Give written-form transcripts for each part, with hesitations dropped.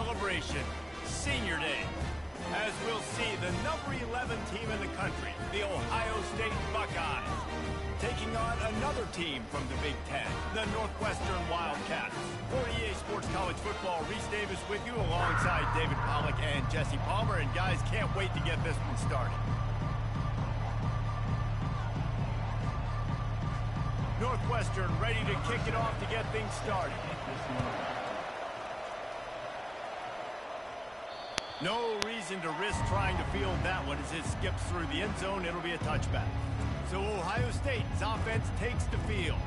celebration, Senior Day. As we'll see, the number 11 team in the country, the Ohio State Buckeyes, taking on another team from the Big Ten, the Northwestern Wildcats. For EA Sports College Football, Reese Davis with you alongside David Pollack and Jesse Palmer. And guys, can't wait to get this one started. Northwestern ready to kick it off to get things started. No reason to risk trying to field that one as it skips through the end zone. It'll be a touchback. So Ohio State's offense takes the field.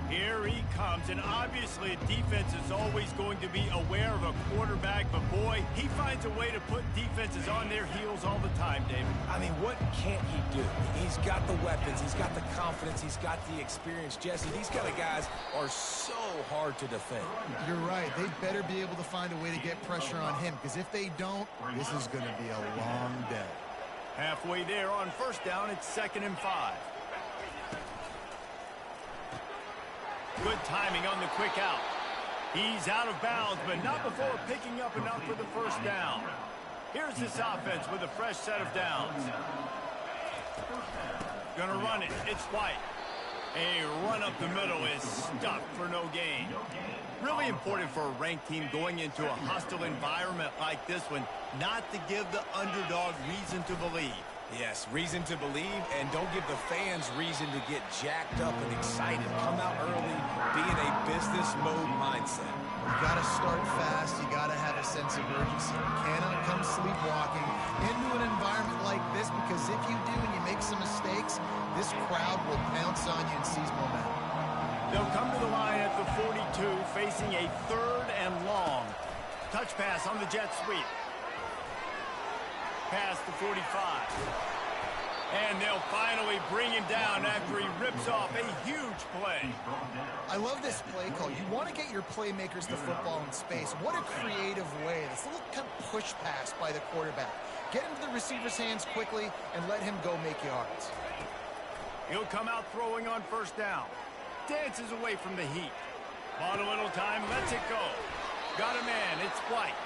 Here he comes, and obviously defense is always going to be aware of a quarterback, but boy, he finds a way to put defenses on their heels all the time, David. I mean, what can't he do? He's got the weapons, he's got the confidence, he's got the experience. Jesse, these kind of guys are so hard to defend. You're right. They better be able to find a way to get pressure on him, because if they don't, this is going to be a long day. Halfway there on first down, it's 2nd and 5. Good timing on the quick out. He's out of bounds, but not before picking up enough for the first down. Here's this offense with a fresh set of downs. Gonna run it. It's White. A run up the middle is stuffed for no gain. Really important for a ranked team going into a hostile environment like this one, not to give the underdog reason to believe. Yes, reason to believe, and don't give the fans reason to get jacked up and excited. Come out early, be in a business mode mindset. You got to start fast. You got to have a sense of urgency. You cannot come sleepwalking into an environment like this, because if you do and you make some mistakes, this crowd will pounce on you and seize momentum. They'll come to the line at the 42, facing a 3rd and long. Touch pass on the jet sweep. Past the 45. And they'll finally bring him down after he rips off a huge play. I love this play call. You want to get your playmakers the football in space. What a creative way. This little kind of push pass by the quarterback. Get into the receiver's hands quickly and let him go make yards. He'll come out throwing on first down. Dances away from the heat. Bought a little time, lets it go. Got a man, it's White.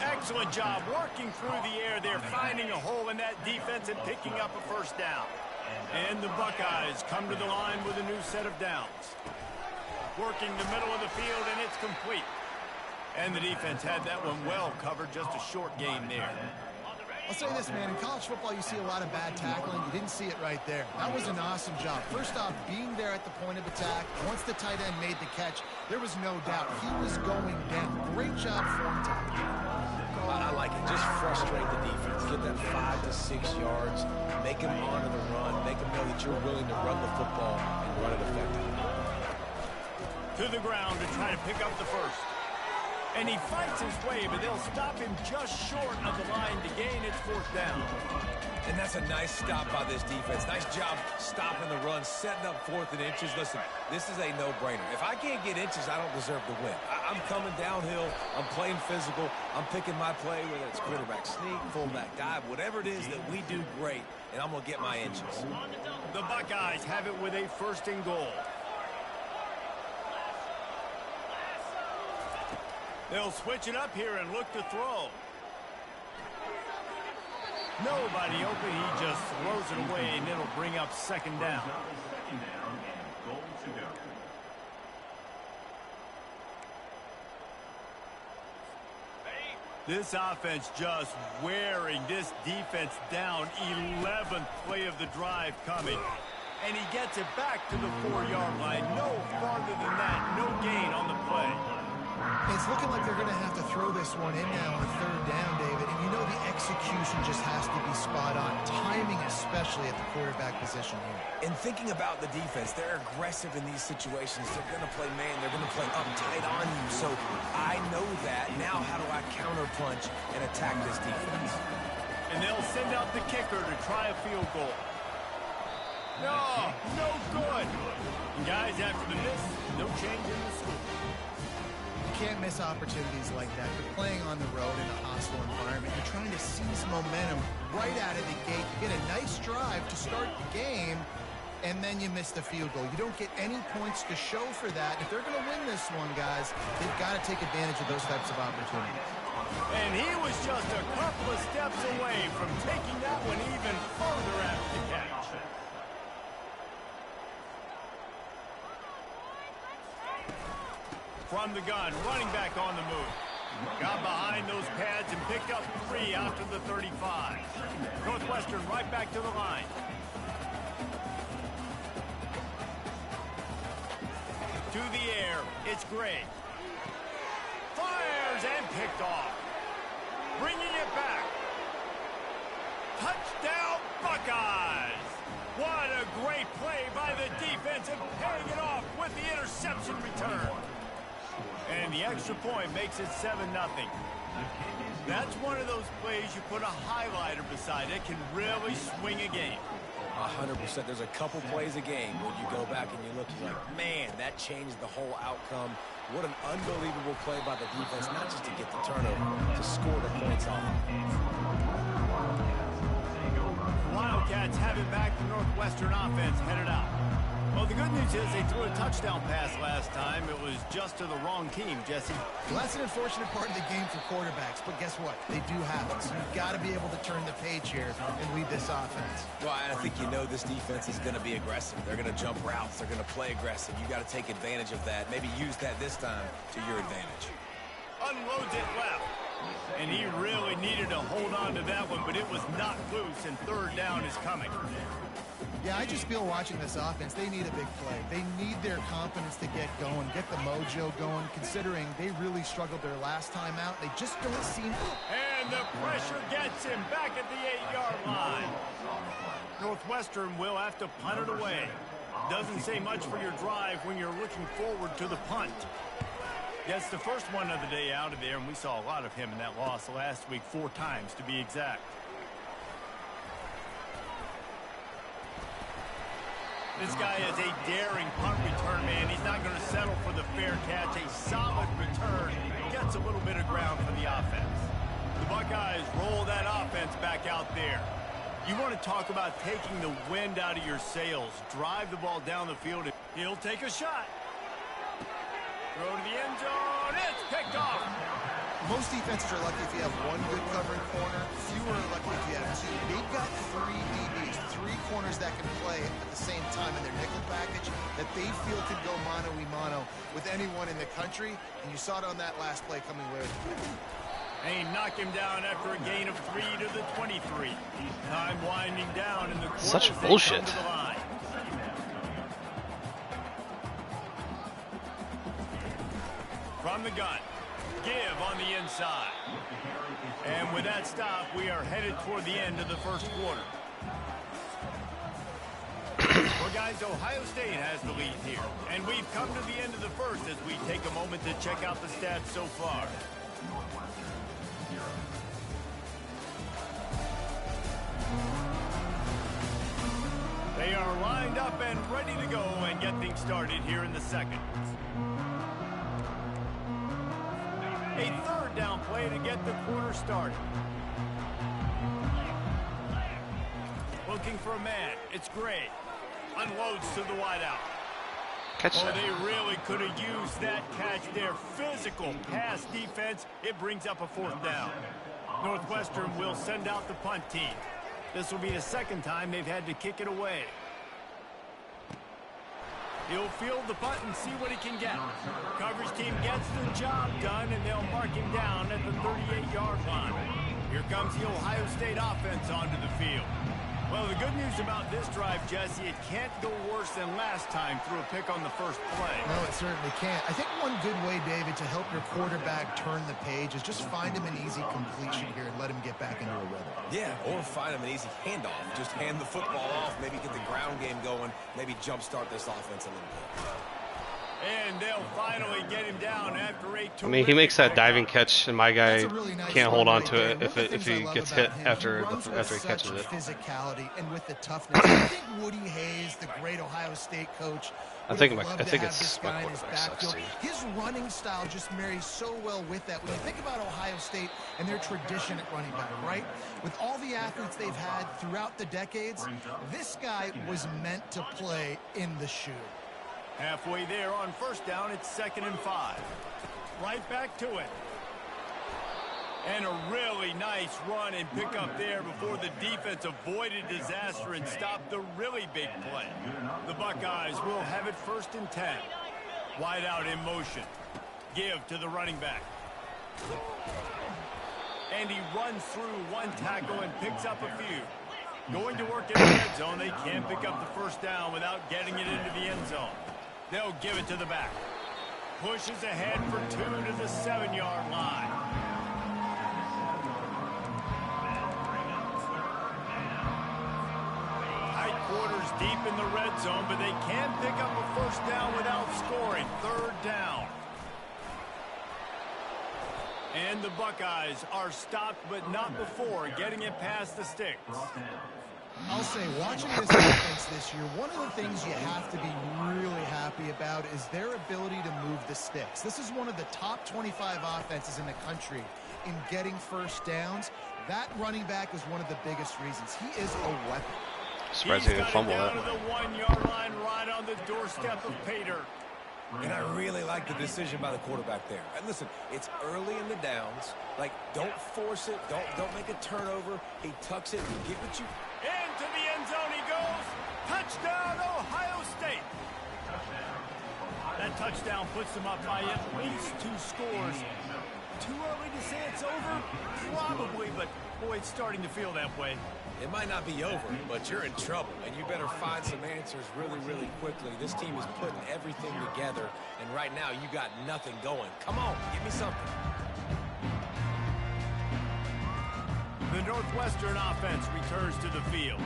Excellent job working through the air there, finding a hole in that defense and picking up a first down. And the Buckeyes come to the line with a new set of downs. Working the middle of the field, and it's complete. And the defense had that one well covered, just a short gain there. I'll say this, man, in college football you see a lot of bad tackling. You didn't see it right there. That was an awesome job. First off, being there at the point of attack. Once the tight end made the catch, there was no doubt he was going down. Great job for him. I like it. Just frustrate the defense. Get that 5 to 6 yards. Make them honor the run. Make them know that you're willing to run the football and run it effectively. To the ground to try to pick up the first. And he fights his way, but they'll stop him just short of the line to gain its 4th down. And that's a nice stop by this defense. Nice job stopping the run, setting up 4th and inches. Listen, this is a no-brainer. If I can't get inches, I don't deserve to win. I'm coming downhill. I'm playing physical. I'm picking my play, whether it's quarterback sneak, fullback dive, whatever it is that we do great, and I'm going to get my inches. The Buckeyes have it with a 1st and goal. They'll switch it up here and look to throw. Nobody open. He just throws it away, and it'll bring up 2nd down. This offense just wearing this defense down. 11th play of the drive coming. And he gets it back to the 4-yard line. No farther than that. No gain on the play. It's looking like they're going to have to throw this one in now on 3rd down, David. And you know the execution just has to be spot on. Timing especially at the quarterback position here. And thinking about the defense, they're aggressive in these situations. They're going to play man. They're going to play uptight on you. So I know that. Now how do I counterpunch and attack this defense? And they'll send out the kicker to try a field goal. No good. And guys, after the miss, no change in the score. Can't miss opportunities like that. You're playing on the road in a hostile environment. You're trying to seize momentum right out of the gate. You get a nice drive to start the game, and then you miss the field goal. You don't get any points to show for that. If they're going to win this one, guys, they've got to take advantage of those types of opportunities. And he was just a couple of steps away from taking that one even further after the catch. From the gun, running back on the move. Got behind those pads and picked up 3 out to the 35. Northwestern right back to the line. To the air, it's Gray. Fires and picked off. Bringing it back. Touchdown, Buckeyes! What a great play by the defense and paying it off with the interception return. And the extra point makes it 7-0. That's one of those plays you put a highlighter beside it, can really swing a game. 100%. There's a couple plays a game when you go back and you look, you're like, man, that changed the whole outcome. What an unbelievable play by the defense, not just to get the turnover, to score the points off. Wildcats have it back. The Northwestern offense headed out. Well, the good news is they threw a touchdown pass last time. It was just to the wrong team, Jesse. Well, that's an unfortunate part of the game for quarterbacks, but guess what? They do have it, so you've got to be able to turn the page here and lead this offense. Well, I think you know this defense is going to be aggressive. They're going to jump routes. They're going to play aggressive. You got to take advantage of that. Maybe use that this time to your advantage. Unloads it left. And he really needed to hold on to that one, but it was not loose, and third down is coming. Yeah, I just feel watching this offense, they need a big play. They need their confidence to get going, get the mojo going, considering they really struggled their last time out. They just don't seem... And the pressure gets him back at the 8-yard line. Northwestern will have to punt it away. Doesn't say much for your drive when you're looking forward to the punt. Gets the first one of the day out of there, and we saw a lot of him in that loss last week, 4 times to be exact. This guy is a daring punt return man. He's not going to settle for the fair catch. A solid return. Gets a little bit of ground for the offense. The Buckeyes roll that offense back out there. You want to talk about taking the wind out of your sails. Drive the ball down the field. He'll take a shot. Throw to the end zone. It's picked off. Most defenses are lucky if you have one good covering corner. Fewer are lucky if you have 2. They've got 3 DBs, 3 corners that can play at the same time in their nickel package that they feel can go mano-a-mano with anyone in the country. And you saw it on that last play coming with. They knock him down after a gain of 3 to the 23. Time winding down in the quarter. Such bullshit. From the gun. Give on the inside. And with that stop, we are headed toward the end of the first quarter. Well, guys, Ohio State has the lead here. And we've come to the end of the first as we take a moment to check out the stats so far. They are lined up and ready to go and get things started here in the second. A third down play to get the quarter started. Looking for a man. It's Gray. Unloads to the wideout. Catch that. They really could have used that catch there. Physical pass defense. It brings up a 4th down. Northwestern will send out the punt team. This will be the second time they've had to kick it away. He'll field the punt and see what he can get. Coverage team gets the job done, and they'll mark him down at the 38-yard line. Here comes the Ohio State offense onto the field. Well, the good news about this drive, Jesse, it can't go worse than last time through a pick on the first play. No, it certainly can't. I think one good way, David, to help your quarterback turn the page is just find him an easy completion here and let him get back into a rhythm. Yeah, or find him an easy handoff. Just hand the football off, maybe get the ground game going, maybe jumpstart this offense a little bit. And they'll finally get him down after a I mean, he makes that diving catch, and my guy really nice can't hold on right to it there. if he gets hit after he catches it. Physicality and with the toughness. I think Woody Hayes, the great Ohio State coach, I think my quarterback sucks, dude. His running style just marries so well with that. When you think about Ohio State and their tradition at running back, right? With all the athletes they've had throughout the decades, this guy was meant to play in the shoe. Halfway there on first down, it's 2nd and 5. Right back to it. And a really nice run and pick up there before the defense avoided disaster and stopped the really big play. The Buckeyes will have it 1st and 10. Wide out in motion. Give to the running back. And he runs through one tackle and picks up a few. Going to work in the red zone. They can't pick up the first down without getting it into the end zone. They'll give it to the back. Pushes ahead for 2 to the 7-yard line. Tight quarters deep in the red zone, but they can pick up a first down without scoring. 3rd down. And the Buckeyes are stopped, but not before getting it past the sticks. I'll say, watching this offense this year, one of the things you have to be really happy about is their ability to move the sticks. This is one of the top 25 offenses in the country in getting first downs. That running back is one of the biggest reasons. He is a weapon. Surprised he didn't fumble that. that. To the 1-yard line, right on the doorstep of Pater. And I really like the decision by the quarterback there. And listen, it's early in the downs. Like, don't force it. Don't make a turnover. He tucks it. You get what you... Into the end zone he goes. Touchdown, Ohio State. That touchdown puts them up by at least 2 scores. Too early to say it's over? Probably, but boy, it's starting to feel that way. It might not be over, but you're in trouble, and you better find some answers really, really quickly. This team is putting everything together, and right now you got nothing going. Come on, give me something. The Northwestern offense returns to the field.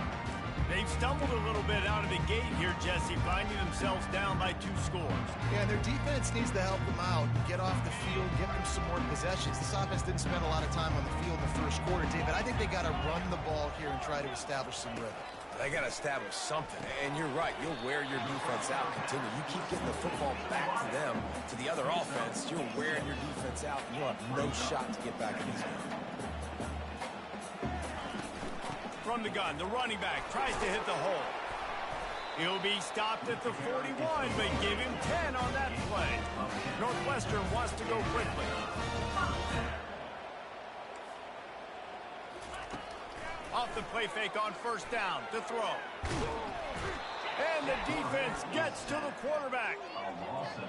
They've stumbled a little bit out of the gate here, Jesse, finding themselves down by 2 scores. Yeah, their defense needs to help them out and get off the field, get them some more possessions. This offense didn't spend a lot of time on the field in the first quarter, David. I think they got to run the ball here and try to establish some rhythm. They got to establish something, and you're right. You'll wear your defense out, continue. You keep getting the football back to them, to the other offense, you're wearing your defense out, and you'll have no shot to get back in this game. From the gun, the running back tries to hit the hole. He'll be stopped at the 41, but give him 10 on that play. Northwestern wants to go quickly. Off the play fake on first down to throw. And the defense gets to the quarterback.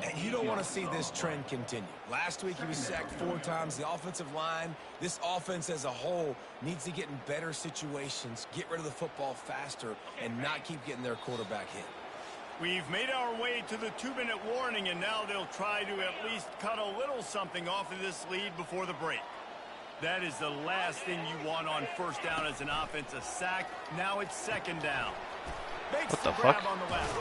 And you don't want to see this trend continue. Last week he was sacked 4 times. The offensive line, this offense as a whole, needs to get in better situations, get rid of the football faster, and not keep getting their quarterback hit. We've made our way to the 2-minute warning, and now they'll try to at least cut a little something off of this lead before the break. That is the last thing you want on first down as an offense, a sack. Now it's 2nd down. Makes What the grab fuck? on the left.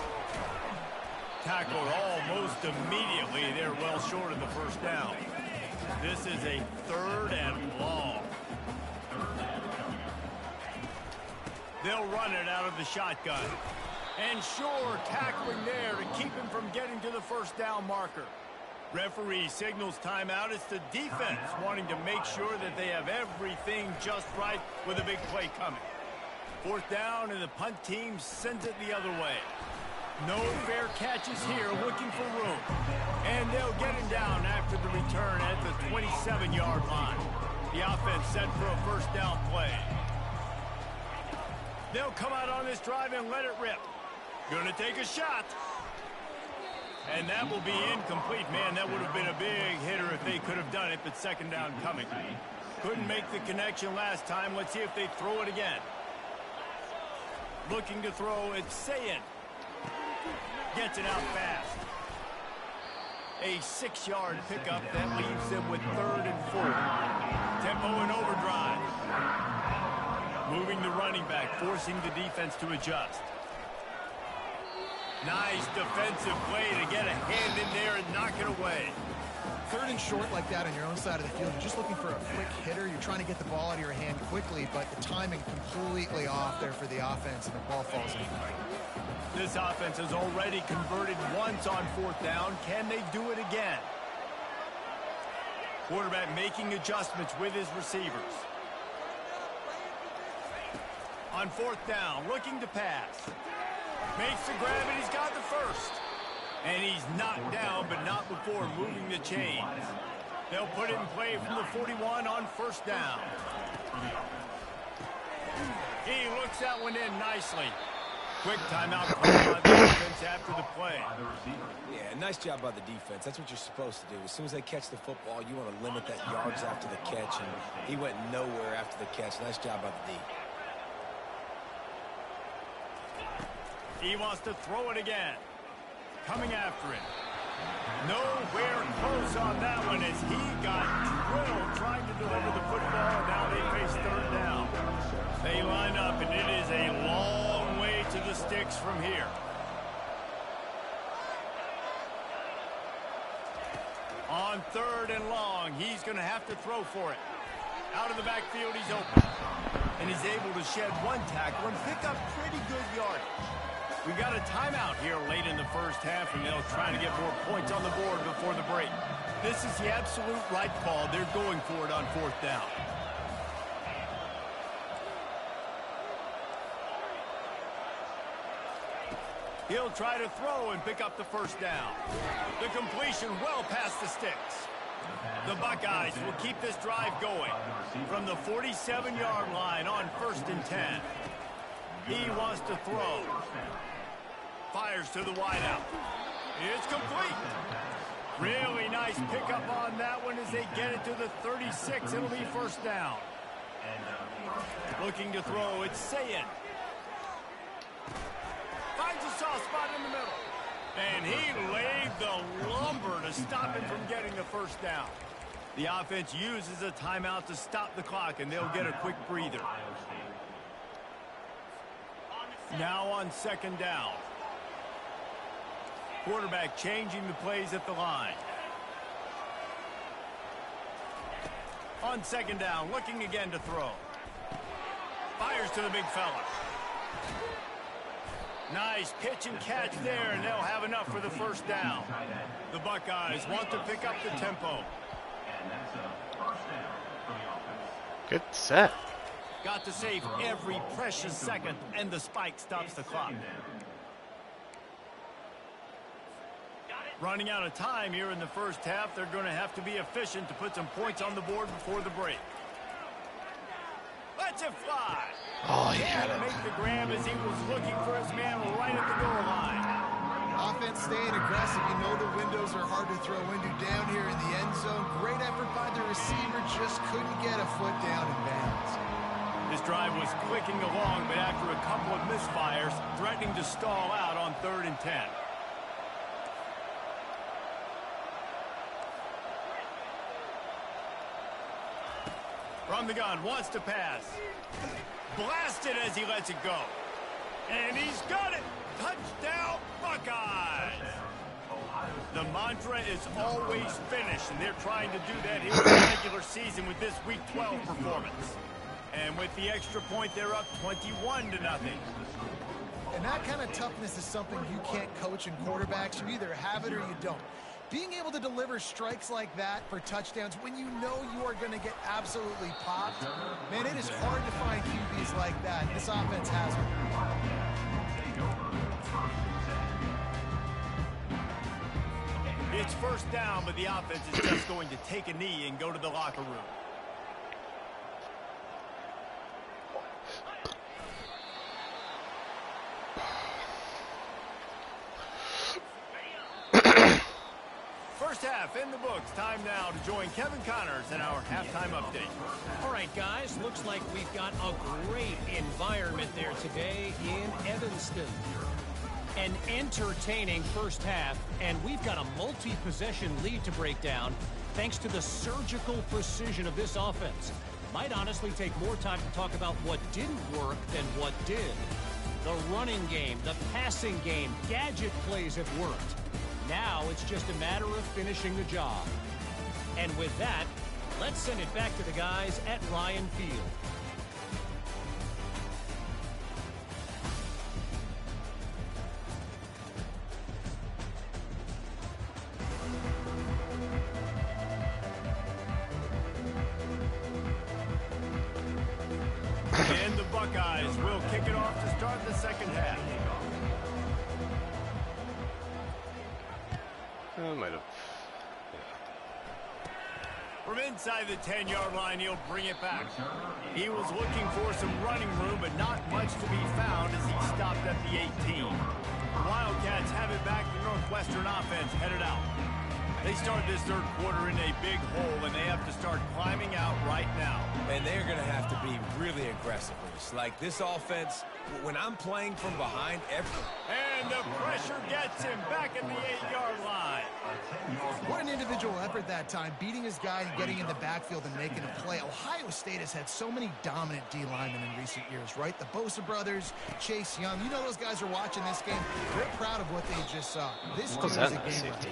Tackled almost immediately. They're well short of the first down. This is a 3rd and long. They'll run it out of the shotgun. And sure, tackling there to keep him from getting to the first down marker. Referee signals timeout. It's the defense wanting to make sure that they have everything just right with a big play coming. 4th down, and the punt team sends it the other way. No fair catches here, looking for room. And they'll get him down after the return at the 27-yard line. The offense set for a first down play. They'll come out on this drive and let it rip. Gonna take a shot. And that will be incomplete. Man, that would have been a big hitter if they could have done it, but 2nd down coming. Couldn't make the connection last time. Let's see if they throw it again. Looking to throw, it's Sayin. Gets it out fast. A 6-yard pickup that leaves them with 3rd and 4. Tempo and overdrive. Moving the running back, forcing the defense to adjust. Nice defensive play to get a hand in there and knock it away. 3rd and short like that on your own side of the field, you're just looking for a quick hitter. You're trying to get the ball out of your hand quickly, but the timing completely off there for the offense, and the ball falls in. This offense has already converted once on 4th down. Can they do it again? Quarterback making adjustments with his receivers. On 4th down, looking to pass. Makes the grab, and he's got the first. And he's knocked down, but not before moving the chains. They'll put it in play from the 41 on 1st down. He looks that one in nicely. Quick timeout called by the defense after the play. Yeah, nice job by the defense. That's what you're supposed to do. As soon as they catch the football, you want to limit that yards after the catch, and he went nowhere after the catch. Nice job by the D. He wants to throw it again. Coming after him. Nowhere close on that one as he got drilled trying to deliver the football. Now they face 3rd down. They line up, and it is a long way to the sticks from here. On 3rd and long, he's going to have to throw for it. Out of the backfield, he's open. And he's able to shed 1 tackle and pick up pretty good yardage. We got a timeout here late in the 1st half, and they'll try to get more points on the board before the break. This is the absolute right call. They're going for it on 4th down. He'll try to throw and pick up the 1st down. The completion well past the sticks. The Buckeyes will keep this drive going from the 47-yard line on 1st and 10. He wants to throw. Fires to the wideout. It's complete. Really nice pickup on that one as they get it to the 36. It'll be 1st down. Looking to throw, it's Sayin. Finds a soft spot in the middle. And he laid the lumber to stop him from getting the 1st down. The offense uses a timeout to stop the clock, and they'll get a quick breather. Now on 2nd down. Quarterback changing the plays at the line. On 2nd down, looking again to throw. Fires to the big fella. Nice pitch and catch there, and they'll have enough for the 1st down. The Buckeyes want to pick up the tempo. Good set. Got to save every precious second, and the spike stops the clock. Running out of time here in the 1st half. They're going to have to be efficient to put some points on the board before the break. Let's it fly. Oh, he had it. Make the grab as he was looking for his man right at the goal line. Offense staying aggressive. You know the windows are hard to throw into down here in the end zone. Great effort by the receiver. Just couldn't get a foot down in bounds. This drive was clicking along, but after a couple of misfires, threatening to stall out on 3rd and 10. From the gun, wants to pass. Blasted as he lets it go. And he's got it. Touchdown, Buckeyes. The mantra is always finish, and they're trying to do that here in the regular season with this Week 12 performance. And with the extra point, they're up 21-0. And that kind of toughness is something you can't coach in quarterbacks. You either have it or you don't. Being able to deliver strikes like that for touchdowns when you know you are going to get absolutely popped, man, it is hard to find QBs like that. This offense has them. It's 1st down, but the offense is just going to take a knee and go to the locker room. First half in the books. Time now to join Kevin Connors in our halftime update. All right, guys, looks like we've got a great environment there today in Evanston. An entertaining first half, and we've got a multi-possession lead to break down thanks to the surgical precision of this offense. Might honestly take more time to talk about what didn't work than what did. The running game, the passing game, gadget plays have worked. Now it's just a matter of finishing the job. And with that, let's send it back to the guys at Ryan Field. And the Buckeyes will kick it off to start the second half. Might have. From inside the 10-yard line, he'll bring it back. He was looking for some running room, but not much to be found as he stopped at the 18. The Wildcats have it back. The Northwestern offense headed out. They start this third quarter in a big hole, and they have to start climbing out right now. And they're going to have to be really aggressive with this. Like this offense, when I'm playing from behind, And the pressure gets him back at the 8-yard line. What an individual effort that time, beating his guy and getting in the backfield and making a play. Ohio State has had so many dominant D linemen in recent years, right? The Bosa brothers, Chase Young. You know those guys are watching this game. They're proud of what they just saw. This dude is a game record.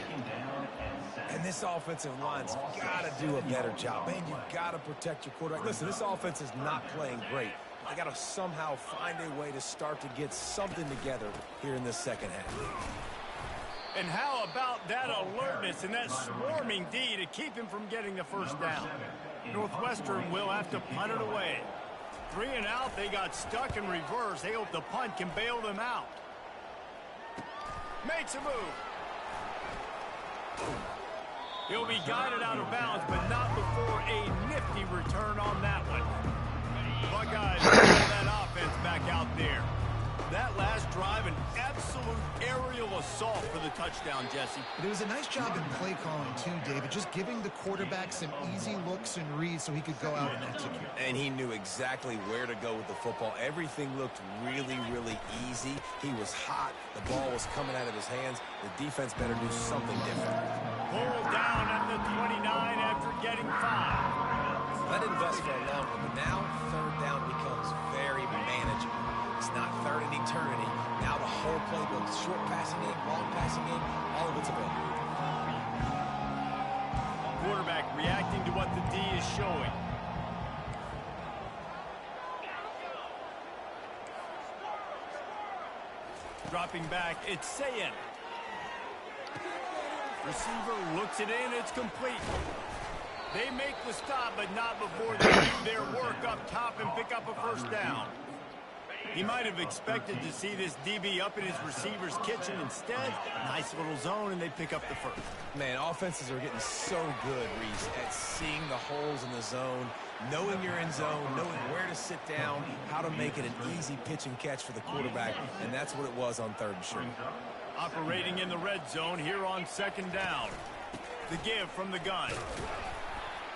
And this offensive line's got to do a better job. Man, you got to protect your quarterback. Listen, this offense is not playing great. They got to somehow find a way to start to get something together here in this second half. And how about that alertness and that swarming D to keep him from getting the first down? Northwestern will have to punt it away. 3 and out, they got stuck in reverse. They hope the punt can bail them out. Makes a move. He'll be guided out of bounds, but not before a nifty return on that one. Buckeyes pull that offense back out there. That last drive, an absolute aerial assault for the touchdown, Jesse. But it was a nice job in play calling too, David, just giving the quarterback some easy looks and reads so he could go out and execute. And he knew exactly where to go with the football. Everything looked really, really easy. He was hot. The ball was coming out of his hands. The defense better do something different. Pulled down at the 29 after getting 5. That didn't bust for a long one, but now third down becomes very manageable. It's not third and eternity. Now the whole playbook, short passing in, long passing in, all of it's available. Quarterback reacting to what the D is showing. Dropping back, it's Sayin. Receiver looks it in, it's complete. They make the stop, but not before they do their work up top and pick up a first down. He might have expected to see this DB up in his receiver's kitchen. Instead, nice little zone, and they pick up the first. Man, offenses are getting so good, Reese, at seeing the holes in the zone, knowing you're in zone, knowing where to sit down, how to make it an easy pitch and catch for the quarterback, and that's what it was on third and short. Operating in the red zone here on second down. The give from the gun.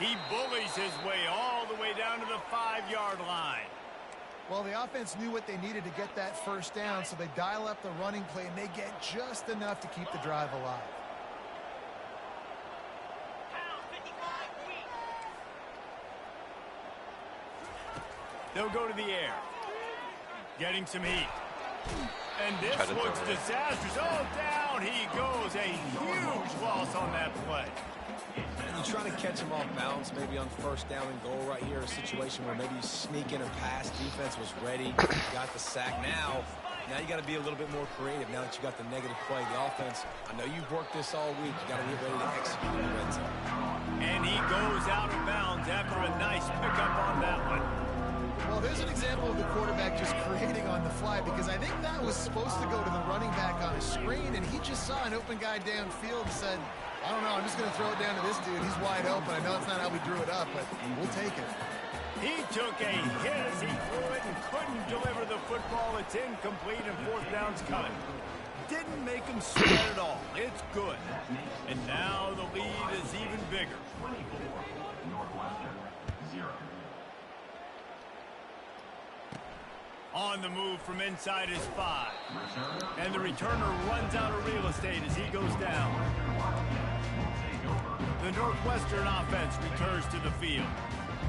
He bullies his way all the way down to the 5-yard line. Well, the offense knew what they needed to get that first down, so they dial up the running play, and they get just enough to keep the drive alive. They'll go to the air. Getting some heat. And this looks disastrous. Oh, down he goes. A huge loss on that play. And you're trying to catch him off balance, maybe on first down and goal right here, a situation where maybe you sneak in a pass, defense was ready, got the sack. Now you got to be a little bit more creative now that you got the negative play. The offense, I know you've worked this all week. You got to get ready to execute in the red zone. And he goes out of bounds after a nice pickup on that one. Well, there's an example of the quarterback just creating on the fly, because I think that was supposed to go to the running back on a screen, and he just saw an open guy downfield and said, I don't know, I'm just going to throw it down to this dude. He's wide open. I know it's not how we drew it up, but we'll take it. He took a hit as he threw it and couldn't deliver the football. It's incomplete and fourth down's coming. Didn't make him sweat at all. It's good. And now the lead is even bigger. On the move from inside his 5. And the returner runs out of real estate as he goes down. The Northwestern offense returns to the field.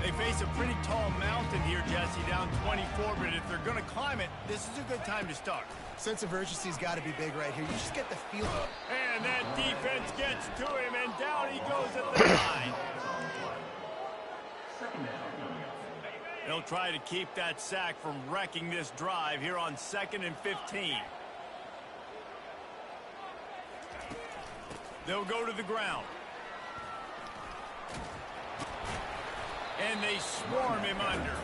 They face a pretty tall mountain here, Jesse, down 24, but if they're going to climb it, this is a good time to start. Sense of urgency's got to be big right here. You just get the feel. And that defense gets to him, and down he goes at the 9. They'll try to keep that sack from wrecking this drive here on 2nd and 15. They'll go to the ground. And they swarm him under.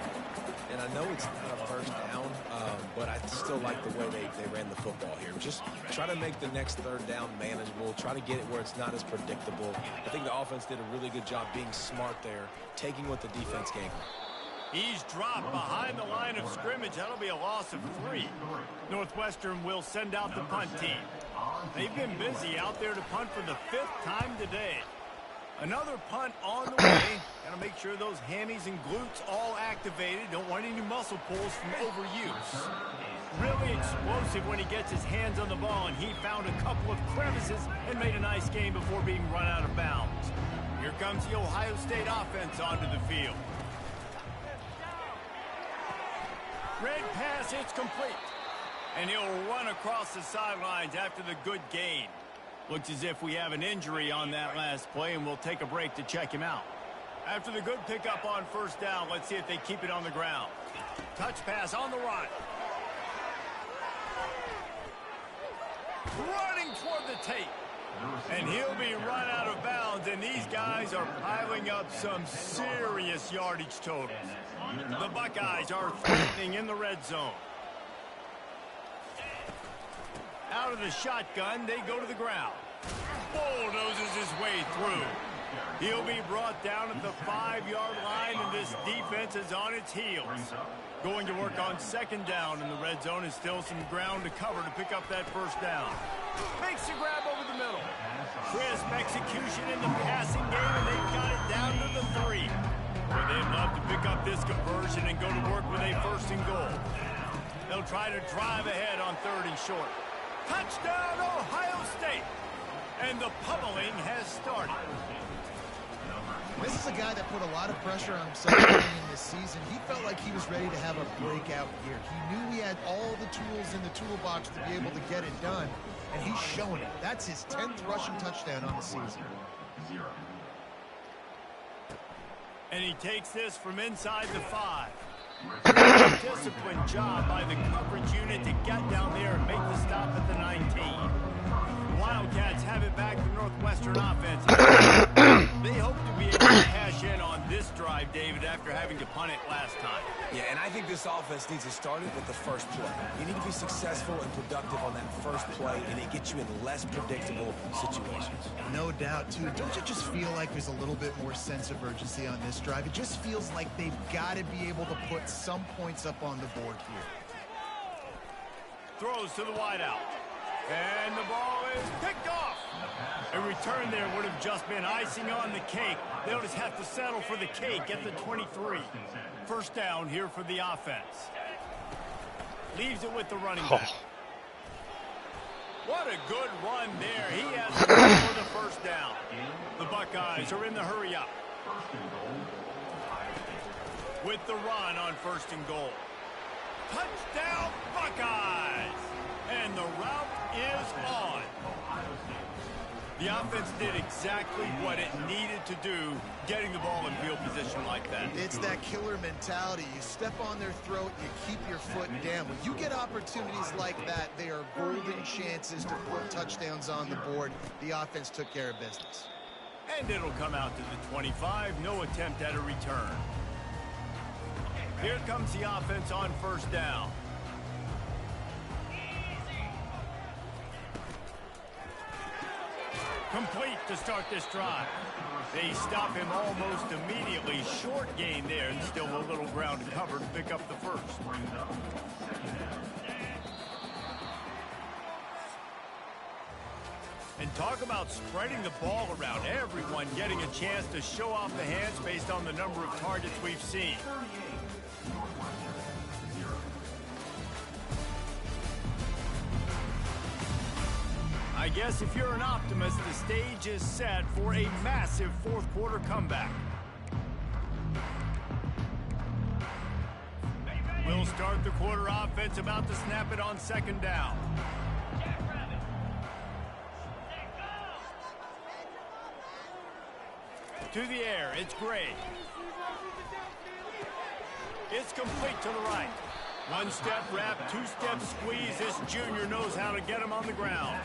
And I know it's not a first down, but I still like the way they ran the football here. Just try to make the next 3rd down manageable. Try to get it where it's not as predictable. I think the offense did a really good job being smart there, taking what the defense gave them. He's dropped behind the line of scrimmage. That'll be a loss of 3. Northwestern will send out the punt team. They've been busy out there to punt for the 5th time today. Another punt on the way. Got to make sure those hammies and glutes all activated. Don't want any muscle pulls from overuse. Really explosive when he gets his hands on the ball, and he found a couple of crevices and made a nice game before being run out of bounds. Here comes the Ohio State offense onto the field. Red pass, it's complete. And he'll run across the sidelines after the good gain. Looks as if we have an injury on that last play, and we'll take a break to check him out. After the good pickup on 1st down, let's see if they keep it on the ground. Touch pass on the run. Running toward the tape. And he'll be run out of bounds, and these guys are piling up some serious yardage totals. The Buckeyes are threatening in the red zone. Out of the shotgun, they go to the ground. Bulldozes his way through. He'll be brought down at the 5-yard line, and this defense is on its heels. Going to work on 2nd down, and the red zone is still some ground to cover to pick up that 1st down. Makes the grab over the middle. Crisp execution in the passing game, and they've got it down to the 3. Well, they'd love to pick up this conversion and go to work with a 1st and goal. They'll try to drive ahead on 3rd and short. Touchdown, Ohio State! And the pummeling has started. This is a guy that put a lot of pressure on himself early in this season. He felt like he was ready to have a breakout year. He knew he had all the tools in the toolbox to be able to get it done, and he's showing it. That's his 10th rushing touchdown on the season. And he takes this from inside the 5. Disciplined job by the coverage unit to get down there and make the stop at the 19. Wildcats have it back to Northwestern offense. They hope to be able to cash in on this drive, David, after having to punt it last time. Yeah, and I think this offense needs to start it with the first play. You need to be successful and productive on that first play, and it gets you in less predictable situations. No doubt, too. Don't you just feel like there's a little bit more sense of urgency on this drive? It just feels like they've got to be able to put some points up on the board here. Throws to the wideout. And the ball is picked off. A return there would have just been icing on the cake. They'll just have to settle for the cake at the 23. 1st down here for the offense. Leaves it with the running back. What a good run there. He has to go for the 1st down. The Buckeyes are in the hurry up. With the run on 1st and goal. Touchdown, Buckeyes! And the route is on. The offense did exactly what it needed to do, getting the ball in field position like that. It's that killer mentality. You step on their throat, you keep your foot down. When you get opportunities like that, they are golden chances to put touchdowns on the board. The offense took care of business. And it'll come out to the 25. No attempt at a return. Here comes the offense on 1st down. Complete to start this drive. They stop him almost immediately. Short gain there, and still a little ground to cover to pick up the 1st. And talk about spreading the ball around. Everyone getting a chance to show off the hands based on the number of targets we've seen. I guess if you're an optimist, the stage is set for a massive 4th quarter comeback. They'll start the quarter offense, about to snap it on second down. To the air, it's Gray. It's complete to the right. One-step wrap, two-step squeeze. This junior knows how to get him on the ground.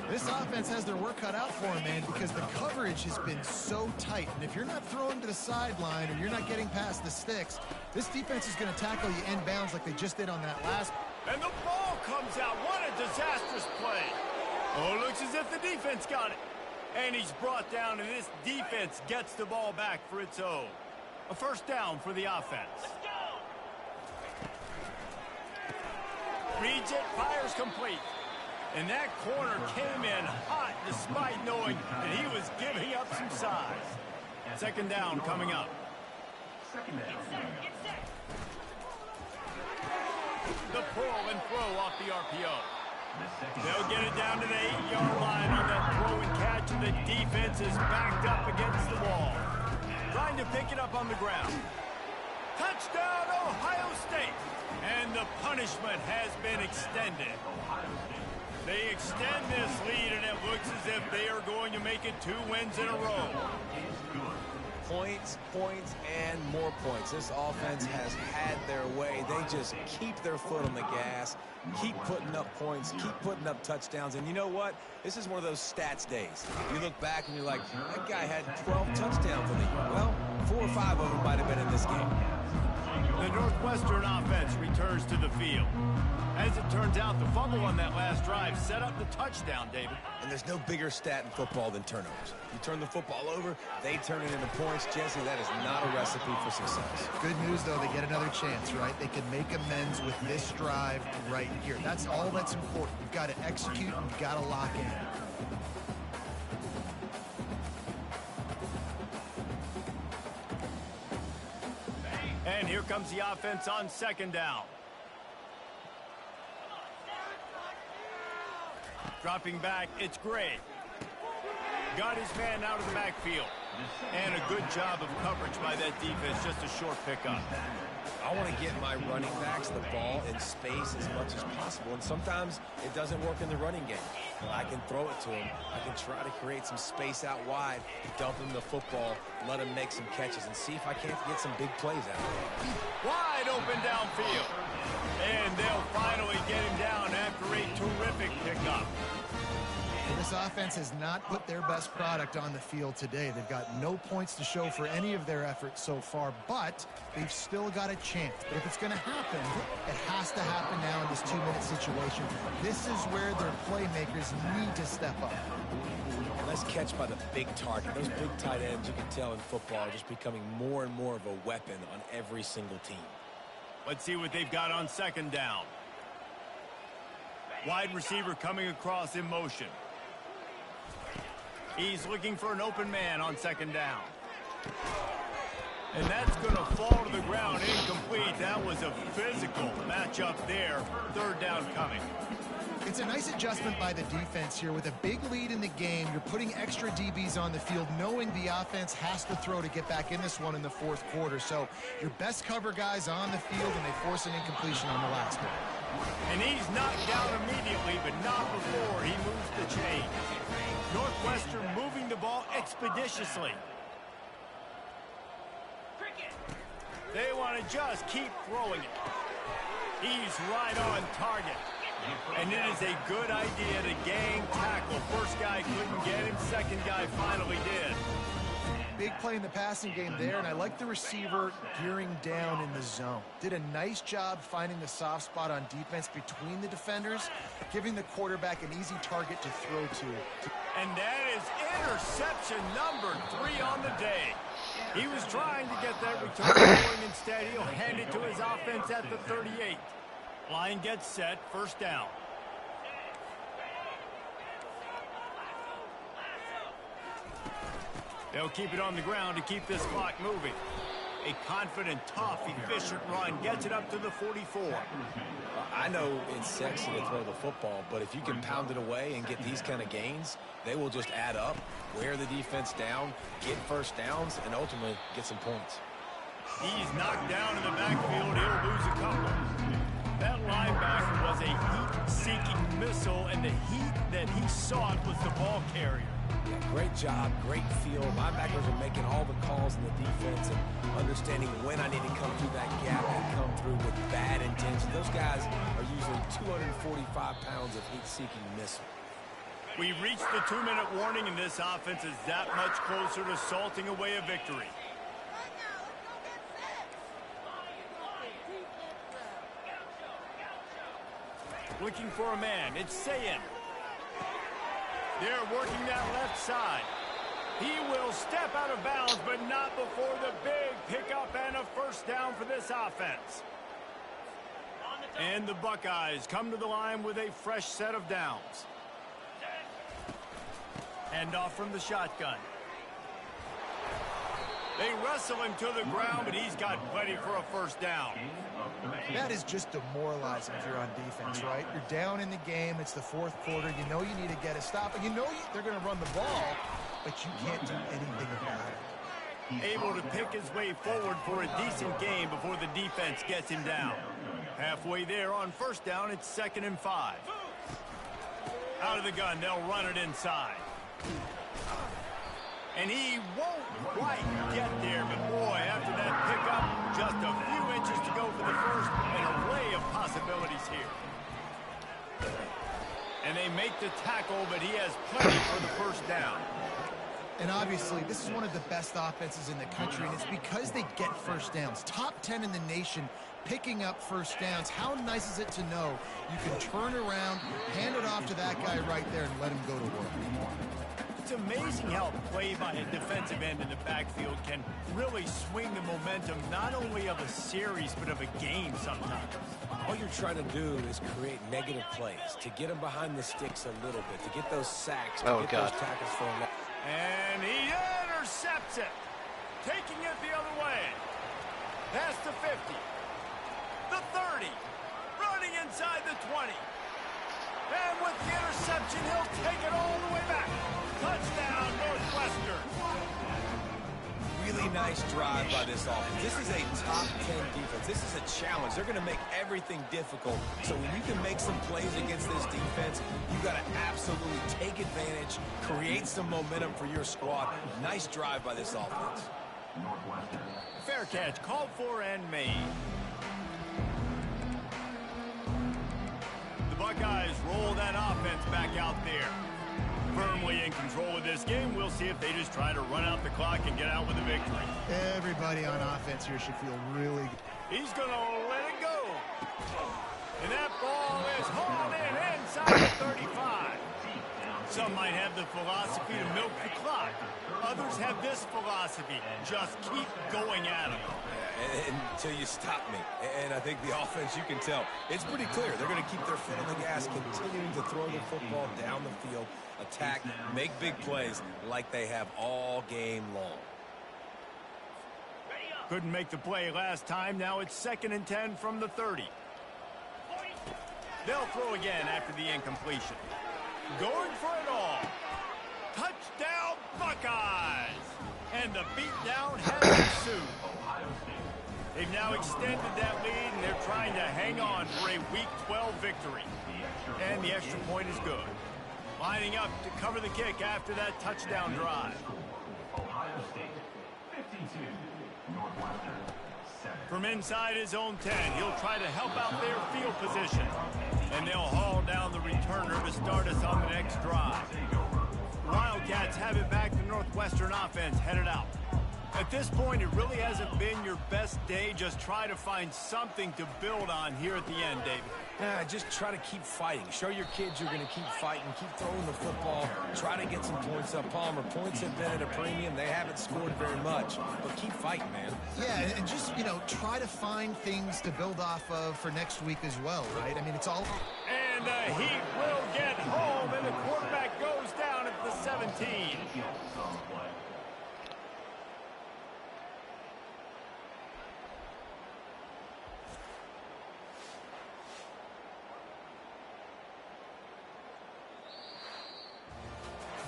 This offense has their work cut out for him, man, because the coverage has been so tight. And if you're not throwing to the sideline or you're not getting past the sticks, this defense is going to tackle you end bounds like they just did on that last. And the ball comes out. What a disastrous play. Oh, it looks as if the defense got it. And he's brought down, and this defense gets the ball back for its own. A first down for the offense. Reads it, fires complete. And that corner came in hot despite knowing that he was giving up some size. Second down coming up. The pull and throw off the RPO. They'll get it down to the 8-yard line on that throw and catch, and the defense is backed up against the wall. Trying to pick it up on the ground. Touchdown, Ohio State! And the punishment has been extended. They extend this lead, and it looks as if they are going to make it 2 wins in a row. Points, points, and more points. This offense has had their way. They just keep their foot on the gas, keep putting up points, keep putting up touchdowns. And you know what? This is one of those stats days. You look back and you're like, that guy had 12 touchdowns in the year. Well, 4 or 5 of them might have been in this game. The Northwestern offense returns to the field. As it turns out, the fumble on that last drive set up the touchdown, David. And there's no bigger stat in football than turnovers. You turn the football over, they turn it into points. Jesse, that is not a recipe for success. Good news, though, they get another chance, right? They can make amends with this drive right here. That's all that's important. You've got to execute, and you've got to lock in. And here comes the offense on second down. Dropping back, it's Gray. Got his man out of the backfield. And a good job of coverage by that defense, just a short pickup. I want to get my running backs the ball in space as much as possible, and sometimes it doesn't work in the running game. I can throw it to him. I can try to create some space out wide, dump him the football, let him make some catches, and see if I can't get some big plays out of it. Wide open downfield. And they'll finally get him down after a terrific pickup. This offense has not put their best product on the field today. They've got no points to show for any of their efforts so far, but they've still got a chance. But if it's going to happen, it has to happen now in this 2-minute situation. This is where their playmakers need to step up. Nice catch by the big target. Those big tight ends, you can tell in football, are just becoming more and more of a weapon on every single team. Let's see what they've got on second down. Wide receiver coming across in motion. He's looking for an open man on second down. And that's going to fall to the ground incomplete. That was a physical matchup there. Third down coming. It's a nice adjustment by the defense here. With a big lead in the game, you're putting extra DBs on the field, knowing the offense has to throw to get back in this one in the fourth quarter. So your best cover guys on the field, and they force an incompletion on the last one. And he's knocked down immediately, but not before he moves the chain. Northwestern moving the ball expeditiously. They want to just keep throwing it. He's right on target. And it is a good idea to gang tackle. First guy couldn't get him. Second guy finally did. Big play in the passing game there, and I like the receiver gearing down in the zone. Did a nice job finding the soft spot on defense between the defenders, giving the quarterback an easy target to throw to. And that is interception number 3 on the day. He was trying to get that return going. Instead, he'll hand it to his offense at the 38. Line gets set, first down. They'll keep it on the ground to keep this clock moving. A confident, tough, efficient run gets it up to the 44. I know it's sexy to throw the football, but if you can pound it away and get these kind of gains, they will just add up, wear the defense down, get first downs, and ultimately get some points. He's knocked down in the backfield. He'll lose a couple. That linebacker was a heat-seeking missile, and the heat that he sought was the ball carrier. Yeah, great job, great feel. Linebackers are making all the calls in the defense and understanding when I need to come through that gap and come through with bad intention. Those guys are usually 245 pounds of heat-seeking missile. We reached the 2-minute warning, and this offense is that much closer to salting away a victory. Looking for a man. It's Sayin. They're working that left side. He will step out of bounds, but not before the big pickup and a first down for this offense. And the Buckeyes come to the line with a fresh set of downs. Hand off from the shotgun. They wrestle him to the ground, but he's got plenty for a first down. That is just demoralizing if you're on defense, right? You're down in the game. It's the fourth quarter. You know you need to get a stop. And you know they're going to run the ball, but you can't do anything about it. Able to pick his way forward for a decent game before the defense gets him down. Halfway there on first down, it's 2nd and 5. Out of the gun, they'll run it inside. And he won't quite get there, but boy, after that pickup, just a few inches to go for the first, an array of possibilities here. And they make the tackle, but he has plenty for the first down. And obviously, this is one of the best offenses in the country, and it's because they get first downs. Top 10 in the nation picking up first downs. How nice is it to know you can turn around, hand it off to that guy right there, and let him go to work. It's amazing how play by a defensive end in the backfield can really swing the momentum not only of a series but of a game sometimes. All you're trying to do is create negative plays, to get them behind the sticks a little bit, to get those sacks, to get those tackles for a lot. And he intercepts it, taking it the other way. Past the 50, the 30, running inside the 20. And with the interception, he'll take it all the way back. Touchdown, Northwestern. Really nice drive by this offense. This is a top 10 defense. This is a challenge. They're going to make everything difficult. So when you can make some plays against this defense, you got to absolutely take advantage, create some momentum for your squad. Nice drive by this offense. Fair catch, called for and made. The Buckeyes roll that offense back out there. Firmly in control of this game. We'll see if they just try to run out the clock and get out with a victory. Everybody on offense here should feel really good. He's going to let it go. And that ball is hauled in inside the 35. Some might have the philosophy to milk the clock. Others have this philosophy. Just keep going at them. Until you stop me. And I think the offense, you can tell, it's pretty clear. They're going to keep their foot on the gas, continuing to throw the football down the field, attack, make big plays like they have all game long. Couldn't make the play last time. Now it's 2nd and 10 from the 30. They'll throw again after the incompletion. Going for it all. Touchdown, Buckeyes! And the beatdown has ensued. They've now extended that lead, and they're trying to hang on for a Week 12 victory. And the extra point is good. Lining up to cover the kick after that touchdown drive. From inside his own 10, he'll try to help out their field position. And they'll haul down the returner to start us on the next drive. The Wildcats have it back. The Northwestern offense headed out. At this point, it really hasn't been your best day. Just try to find something to build on here at the end, David. Just try to keep fighting. Show your kids you're going to keep fighting, keep throwing the football, try to get some points up. Palmer, points have been at a premium. They haven't scored very much, but keep fighting, man. Yeah, and just, try to find things to build off of for next week as well, right? I mean, it's all... And the Heat will get home, and the quarterback goes down at the 17.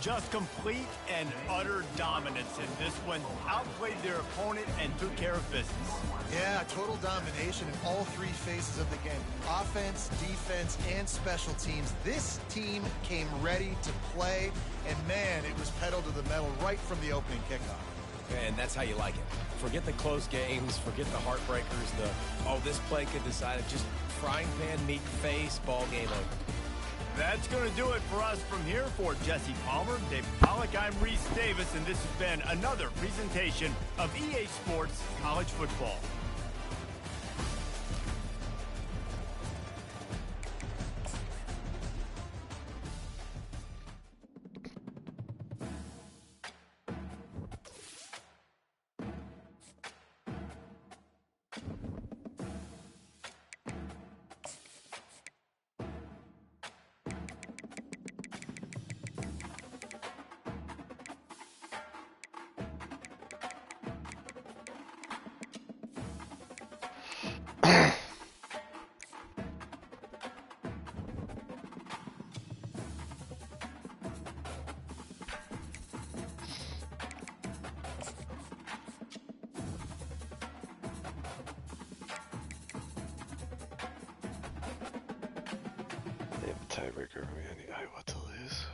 Just complete and utter dominance in this one. Outplayed their opponent and took care of business. Yeah, total domination in all three phases of the game. Offense, defense, and special teams. This team came ready to play, and man, it was pedal to the metal right from the opening kickoff. And that's how you like it. Forget the close games, forget the heartbreakers, this play could decide it. Just frying pan, meat face, ball game over. That's going to do it for us from here. For Jesse Palmer, Dave Pollock, I'm Reese Davis, and this has been another presentation of EA Sports College Football. Tiebreaker, we need Iowa to lose.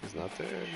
He's not there.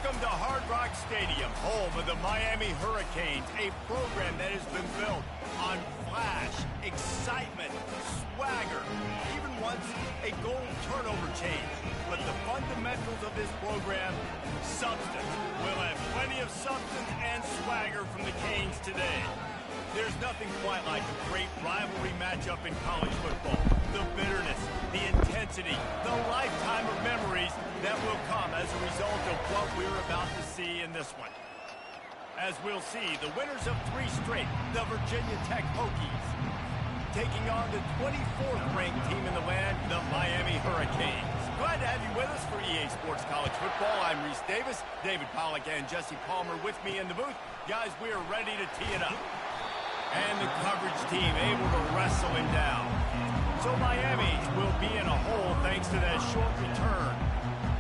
Welcome to Hard Rock Stadium, home of the Miami Hurricanes, a program that has been built on flash, excitement, swagger, even once a goal turnover change. But the fundamentals of this program, substance. We'll have plenty of substance and swagger from the Canes today. There's nothing quite like a great rivalry matchup in college football. The bitterness, the intensity, the lifetime of memories that will come as a result of what we're about to see in this one. As we'll see, the winners of 3 straight, the Virginia Tech Hokies, taking on the 24th ranked team in the land, the Miami Hurricanes. Glad to have you with us for EA Sports College Football. I'm Reese Davis, David Pollack and Jesse Palmer with me in the booth. Guys, we are ready to tee it up. And the coverage team able to wrestle him down. So Miami will be in a hole thanks to that short return.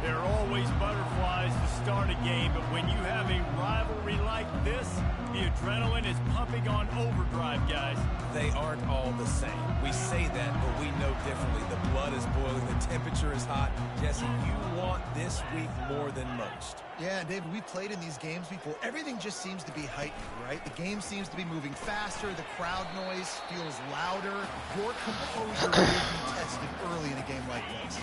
There are always butterflies to start a game, but when you have a rivalry like this, the adrenaline is pumping on overdrive, guys. They aren't all the same. We say that, but we know differently. The blood is boiling. The temperature is hot. Jesse, you want this week more than most. Yeah, David, we've played in these games before. Everything just seems to be heightened, right? The game seems to be moving faster. The crowd noise feels louder. Your composure will be tested early in a game like this.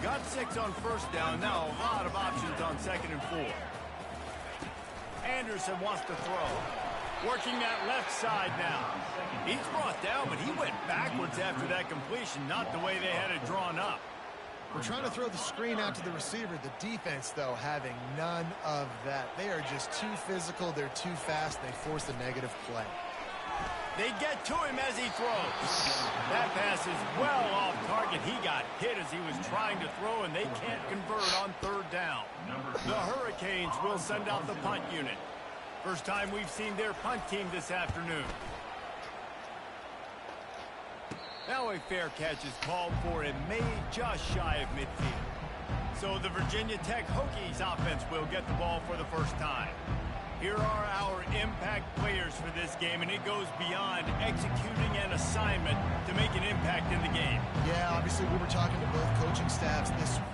Got 6 on first down. Now a lot of options on 2nd and 4. Anderson wants to throw. Working that left side now. He's brought down, but he went backwards after that completion, not the way they had it drawn up. We're trying to throw the screen out to the receiver. The defense, though, having none of that. They are just too physical. They're too fast. They force a negative play. They get to him as he throws. That pass is well off target. He got hit as he was trying to throw, and they can't convert on 3rd down. The Hurricanes will send out the punt unit. First time we've seen their punt team this afternoon. Now a fair catch is called for and made just shy of midfield. So the Virginia Tech Hokies offense will get the ball for the first time. Here are our impact players for this game, and it goes beyond executing an assignment to make an impact in the game. Yeah, obviously we were talking to both coaching staffs this week.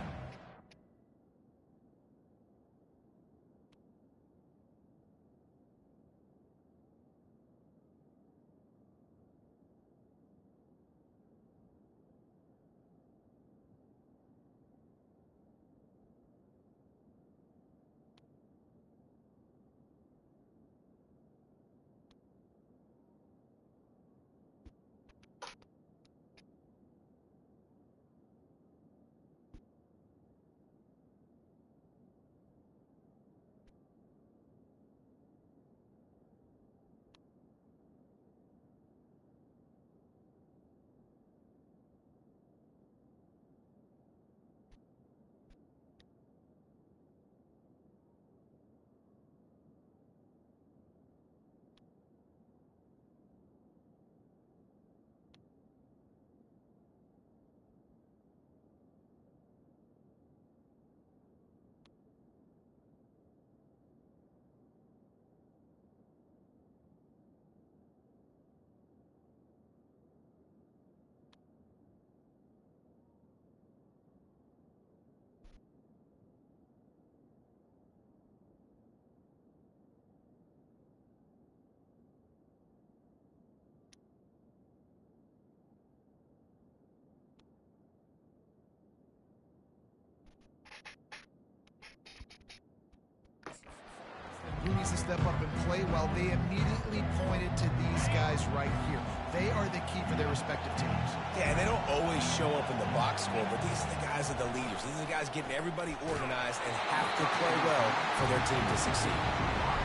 Who needs to step up and play well? They immediately pointed to these guys right here. They are the key for their respective teams. Yeah, and they don't always show up in the box score, but these are the guys that are the leaders. These are the guys getting everybody organized and have to play well for their team to succeed.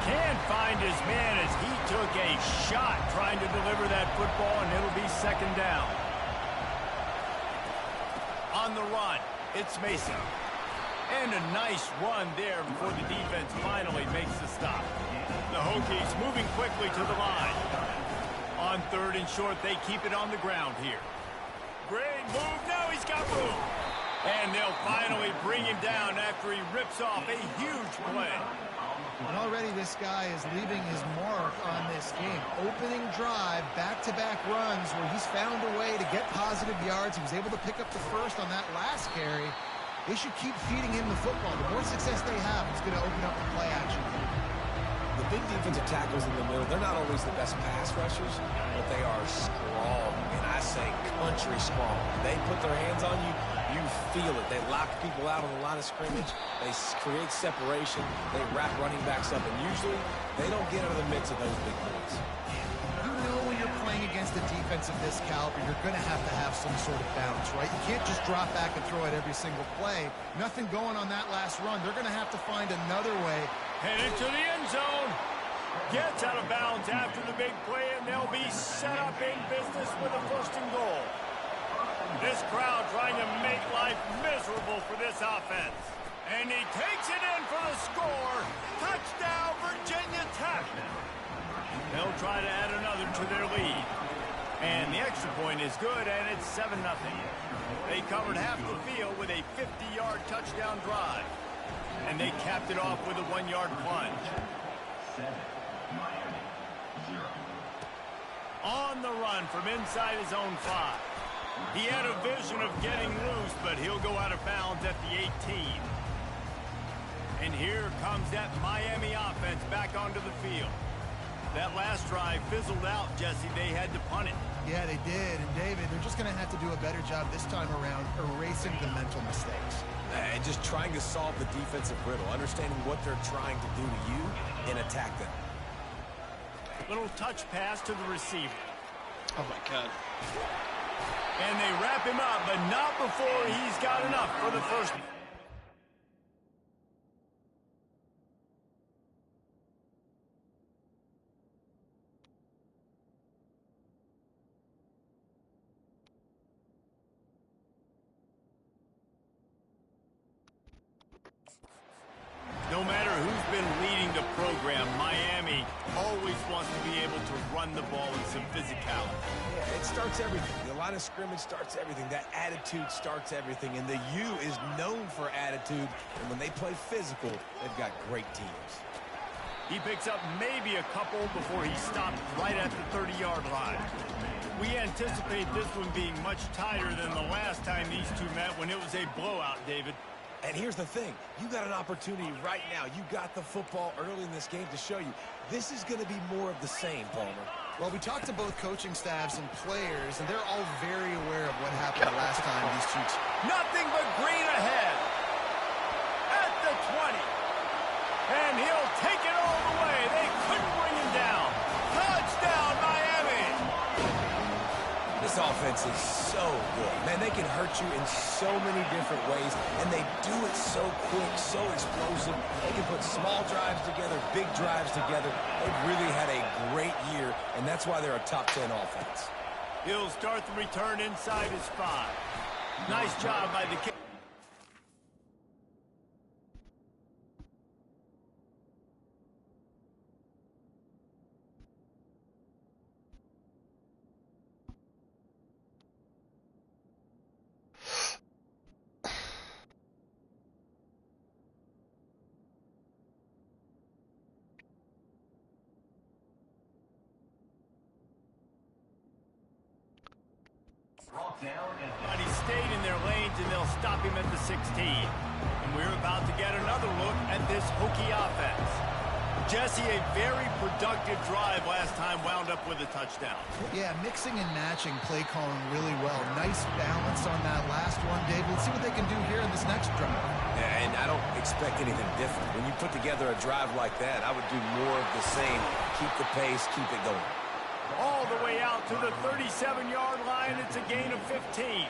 Can't find his man as he took a shot trying to deliver that football, and it'll be 2nd down. On the run, it's Mason. And a nice run there before the defense finally makes the stop. The Hokies moving quickly to the line. On 3rd and short, they keep it on the ground here. Great move. Now he's got room. And they'll finally bring him down after he rips off a huge play. And already this guy is leaving his mark on this game. Opening drive, back-to-back runs where he's found a way to get positive yards. He was able to pick up the first on that last carry. They should keep feeding him the football. The more success they have, it's going to open up the play action. The big defensive tackles in the middle, they're not always the best pass rushers, but they are strong, and I say country strong. They put their hands on you, you feel it. They lock people out on the line of scrimmage. They create separation. They wrap running backs up, and usually they don't get out of the midst of those big boys. You know when you're playing against a defense of this caliber, you're going to have some sort of balance, right? You can't just drop back and throw it every single play. Nothing going on that last run. They're going to have to find another way. Headed to the end zone. Gets out of bounds after the big play, and they'll be set up in business with a 1st and goal. This crowd trying to make life miserable for this offense. And he takes it in for the score. Touchdown, Virginia Tech. They'll try to add another to their lead. And the extra point is good, and it's 7-0. They covered half the field with a 50-yard touchdown drive. And they capped it off with a 1-yard plunge. On the run from inside his own 5. He had a vision of getting loose, but he'll go out of bounds at the 18. And here comes that Miami offense back onto the field. That last drive fizzled out, Jesse. They had to punt it. Yeah, they did. And, David, they're just going to have to do a better job this time around erasing the mental mistakes. And just trying to solve the defensive riddle, understanding what they're trying to do to you and attack them. Little touch pass to the receiver. Oh, my God. And they wrap him up, but not before he's got enough for the first. No matter who's been leading the program, Miami always wants to be able to run the ball with some physicality. Yeah, it starts everything. The line of scrimmage starts everything. That attitude starts everything. And the U is known for attitude. And when they play physical, they've got great teams. He picks up maybe a couple before he stopped right at the 30-yard line. We anticipate this one being much tighter than the last time these two met when it was a blowout, David. And here's the thing. You got an opportunity right now. You got the football early in this game to show you. This is going to be more of the same, Palmer. Well, we talked to both coaching staffs and players, and they're all very aware of what happened the last time these two. Nothing but green ahead. At the 20. And he'll take it all the way. They couldn't bring him down. Touchdown, Miami. This offense is so good. Man, they can hurt you in so many different ways, and they do it so quick, so explosive. They can put small drives together, big drives together. They've really had a great year, and that's why they're a top 10 offense. He'll start the return inside his 5. Nice job by the kicker. But he stayed in their lanes, and they'll stop him at the 16. And we're about to get another look at this Hokie offense. Jesse, a very productive drive last time wound up with a touchdown. Yeah, mixing and matching play calling really well. Nice balance on that last one, Dave. Let's see what they can do here in this next drive. Yeah, and I don't expect anything different. When you put together a drive like that, I would do more of the same. Keep the pace, keep it going. All the way out to the 37-yard line. It's a gain of 15.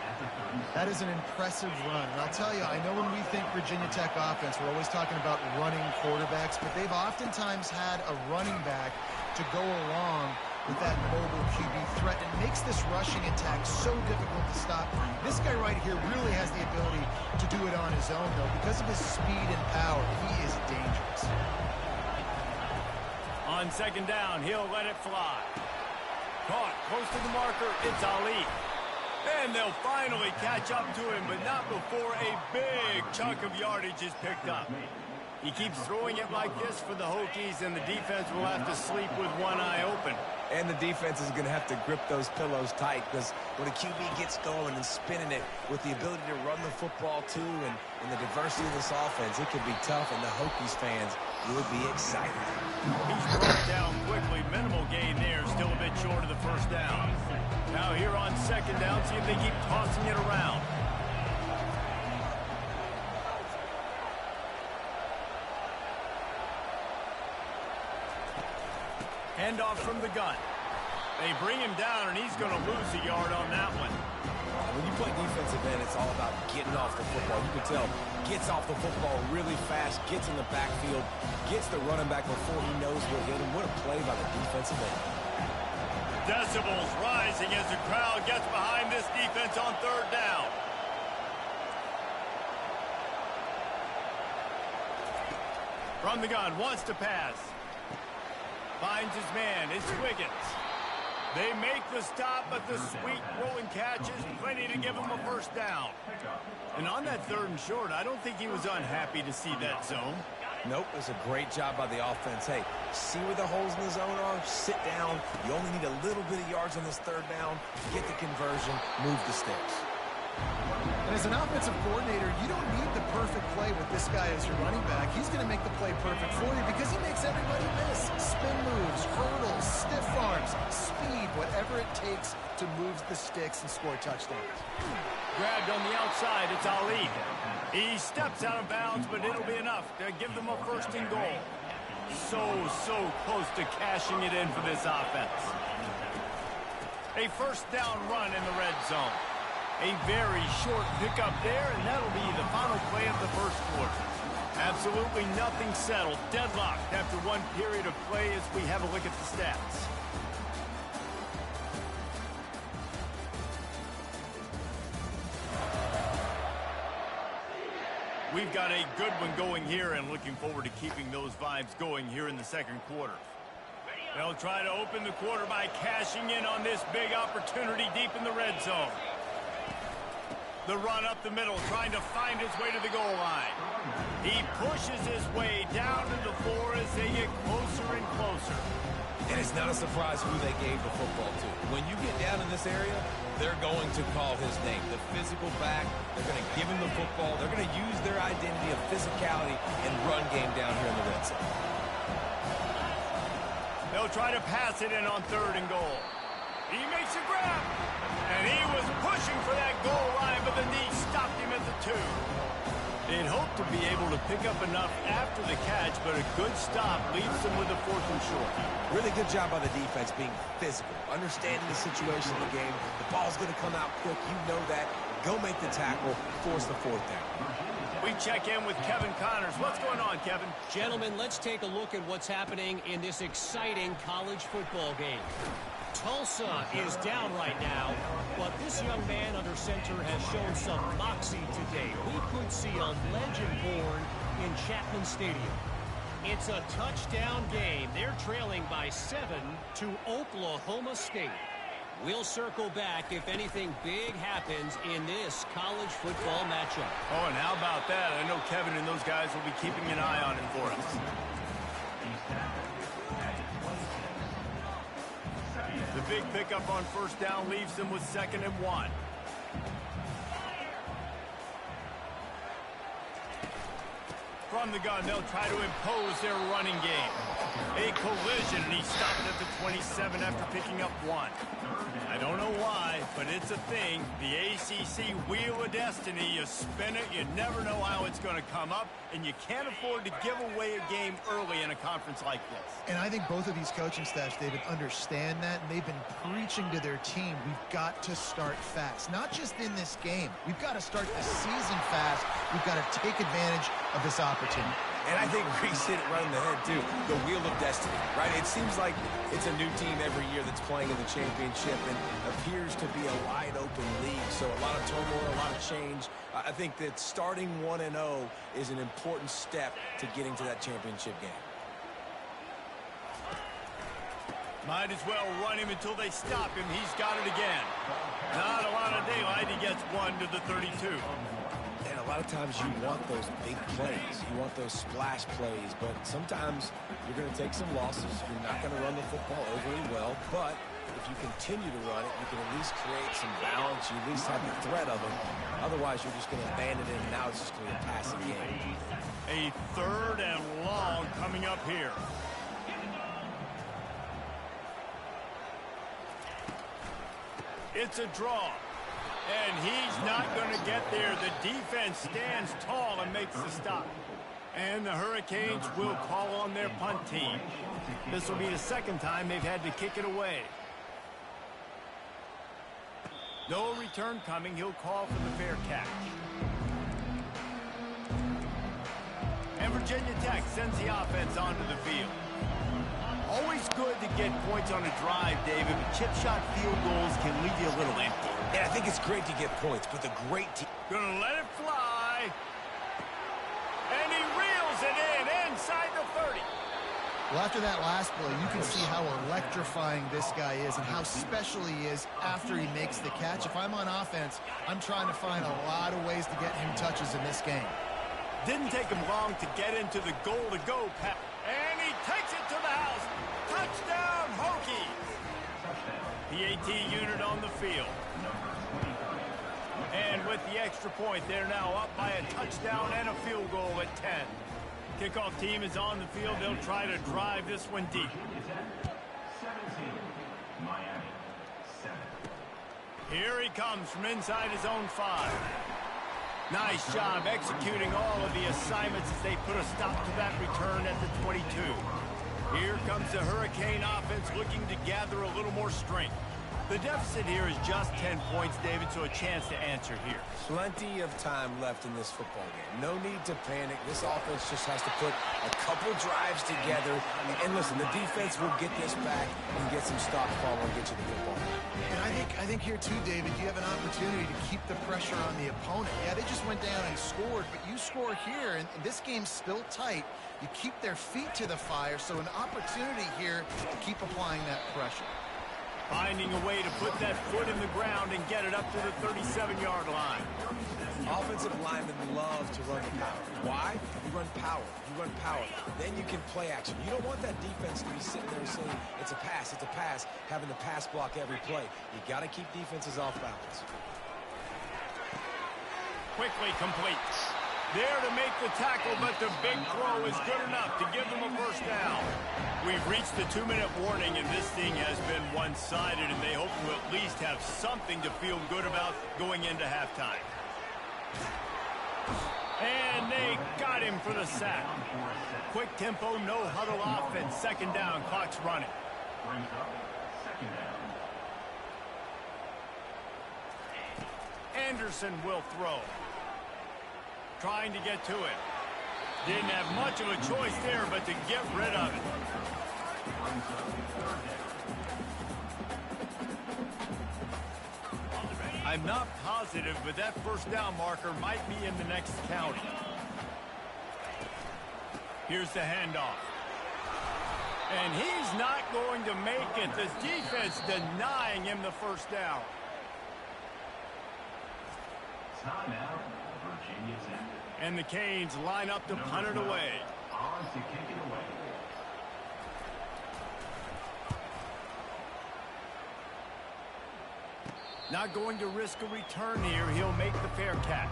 That is an impressive run. And I'll tell you, I know when we think Virginia Tech offense, we're always talking about running quarterbacks, but they've oftentimes had a running back to go along with that mobile QB threat. It makes this rushing attack so difficult to stop. This guy right here really has the ability to do it on his own, though. Because of his speed and power, he is dangerous. On second down, he'll let it fly. Caught close to the marker, it's Ali. And they'll finally catch up to him, but not before a big chunk of yardage is picked up. He keeps throwing it like this for the Hokies, and the defense will have to sleep with one eye open. And the defense is going to have to grip those pillows tight because when a QB gets going and spinning it with the ability to run the football too and the diversity of this offense, it can be tough, and the Hokies fans will be excited. He's brought down quickly. Minimal gain there. Still a bit short of the first down. Now here on second down, see if they keep tossing it around. Handoff from the gun. They bring him down, and he's going to lose a yard on that one. When you play defensive end, it's all about getting off the football. You can tell, gets off the football really fast, gets in the backfield, gets the running back before he knows what hit him. What a play by the defensive end. Decibels rising as the crowd gets behind this defense on third down. From the gun, wants to pass. Finds his man, it's Wiggins. They make the stop, but the sweet rolling catch is plenty to give him a first down. And on that third and short, I don't think he was unhappy to see that zone. Nope, it was a great job by the offense. Hey, see where the holes in the zone are? Sit down. You only need a little bit of yards on this third down. Get the conversion, move the sticks. And as an offensive coordinator, you don't need the perfect play with this guy as your running back. He's going to make the play perfect for you because he makes everybody miss. Spin moves, hurdles, stiff arms, speed, whatever it takes to move the sticks and score touchdowns. Grabbed on the outside, it's Ali. He steps out of bounds, but it'll be enough to give them a first and goal. So close to cashing it in for this offense. A first down run in the red zone. A very short pickup there, and that'll be the final play of the first quarter. Absolutely nothing settled. Deadlocked after one period of play as we have a look at the stats. We've got a good one going here, and looking forward to keeping those vibes going here in the second quarter. They'll try to open the quarter by cashing in on this big opportunity deep in the red zone. The run up the middle, trying to find his way to the goal line. He pushes his way down to the floor as they get closer and closer. And it's not a surprise who they gave the football to. When you get down in this area, they're going to call his name. The physical back, they're going to give him the football. They're going to use their identity of physicality and run game down here in the red zone. They'll try to pass it in on third and goal. He makes a grab. And he was pushing for that goal line, but the knee stopped him at the 2. They'd hoped to be able to pick up enough after the catch, but a good stop leaves them with a fourth and short. Really good job by the defense being physical, understanding the situation of the game. The ball's going to come out quick. You know that. Go make the tackle, force the fourth down. We check in with Kevin Connors. What's going on, Kevin? Gentlemen, let's take a look at what's happening in this exciting college football game. Tulsa is down right now, but this young man under center has shown some moxie today. We could see a legend born in Chapman Stadium. It's a touchdown game. They're trailing by 7 to Oklahoma State. We'll circle back if anything big happens in this college football matchup. Oh, and how about that? I know Kevin and those guys will be keeping an eye on him for us. The big pickup on first down leaves them with 2nd and 1. From the gun, they'll try to impose their running game. A collision, and he stopped at the 27 after picking up 1. I don't know why, but it's a thing. The ACC Wheel of Destiny, you spin it, you never know how it's going to come up, and you can't afford to give away a game early in a conference like this. And I think both of these coaching staffs, David, understand that, and they've been preaching to their team, we've got to start fast. Not just in this game. We've got to start the season fast. We've got to take advantage of this opportunity. And I think Reese hit it right in the head, too. The Wheel of Destiny, right? It seems like it's a new team every year that's playing in the championship and appears to be a wide-open league. So a lot of turmoil, a lot of change. I think that starting 1-0 is an important step to getting to that championship game. Might as well run him until they stop him. He's got it again. Not a lot of daylight. He gets 1 to the 32. And a lot of times you want those big plays. You want those splash plays, but sometimes you're going to take some losses. You're not going to run the football overly well, but if you continue to run it, you can at least create some balance. You at least have the threat of it. Otherwise, you're just going to abandon it, and now it's just going to be a passing game. A 3rd and long coming up here. It's a draw. And he's not going to get there. The defense stands tall and makes the stop. And the Hurricanes will call on their punt team. This will be the 2nd time they've had to kick it away. No return coming. He'll call for the fair catch. And Virginia Tech sends the offense onto the field. Always good to get points on a drive, David, but chip shot field goals can leave you a little empty. Yeah, I think it's great to get points, but the great team... Gonna let it fly. And he reels it in inside the 30. Well, after that last play, you can see how electrifying this guy is and how special he is after he makes the catch. If I'm on offense, I'm trying to find a lot of ways to get him touches in this game. Didn't take him long to get into the goal-to-go pass. And he takes it to the house. Touchdown, Hokies. PAT unit on the field. And with the extra point, they're now up by a touchdown and a field goal at 10. Kickoff team is on the field. They'll try to drive this one deep. Here he comes from inside his own 5. Nice job executing all of the assignments as they put a stop to that return at the 22. Here comes the Hurricane offense looking to gather a little more strength. The deficit here is just 10 points, David, so a chance to answer here. Plenty of time left in this football game. No need to panic. This offense just has to put a couple drives together. And listen, the defense will get this back and get some stops following and get you the football. And I think here too, David, you have an opportunity to keep the pressure on the opponent. Yeah, they just went down and scored, but you score here, and this game's still tight. You keep their feet to the fire, so an opportunity here to keep applying that pressure. Finding a way to put that foot in the ground and get it up to the 37-yard line. Offensive linemen love to run the power. Why? You run power. You run power. Then you can play action. You don't want that defense to be sitting there saying, it's a pass, having to pass block every play. You got to keep defenses off balance. Quickly completes. There to make the tackle, but the big throw is good enough to give them a first down. We've reached the 2-minute warning, and this thing has been one-sided, and they hope to at least have something to feel good about going into halftime. And they got him for the sack. Quick tempo, no huddle offense. 2nd down, clock's running. Anderson will throw. Trying to get to it. Didn't have much of a choice there, but to get rid of it. I'm not positive, but that first down marker might be in the next county. Here's the handoff. And he's not going to make it. The defense denying him the first down. And the Canes line up to punt it away. Not going to risk a return here. He'll make the fair catch.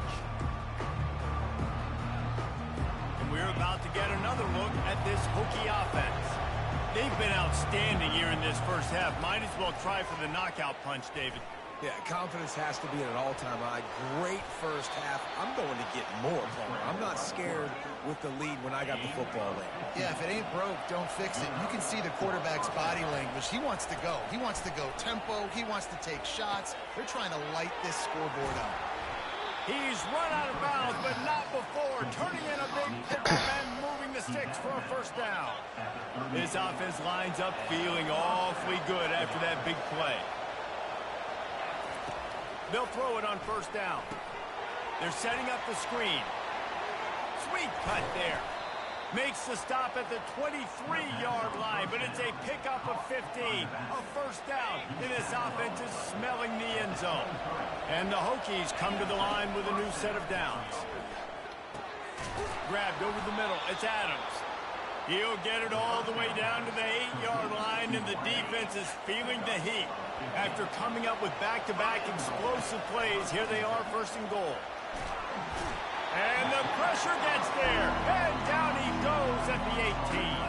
And we're about to get another look at this Hokie offense. They've been outstanding here in this first half. Might as well try for the knockout punch, David. Yeah, confidence has to be at an all-time high. Great first half. I'm going to get more, Palmer. I'm not scared with the lead when I got the football in. Yeah, if it ain't broke, don't fix it. You can see the quarterback's body language. He wants to go. He wants to go tempo. He wants to take shots. They're trying to light this scoreboard up. He's run out of bounds, but not before. Turning in a big pickup and moving the sticks for a first down. This offense lines up feeling awfully good after that big play. They'll throw it on first down. They're setting up the screen. Sweet cut there. Makes the stop at the 23-yard line, but it's a pickup of 15. A first down. And this offense is smelling the end zone. And the Hokies come to the line with a new set of downs. Grabbed over the middle. It's Adams. He'll get it all the way down to the 8-yard line, and the defense is feeling the heat. After coming up with back-to-back explosive plays, here they are, first and goal. And the pressure gets there, and down he goes at the 18.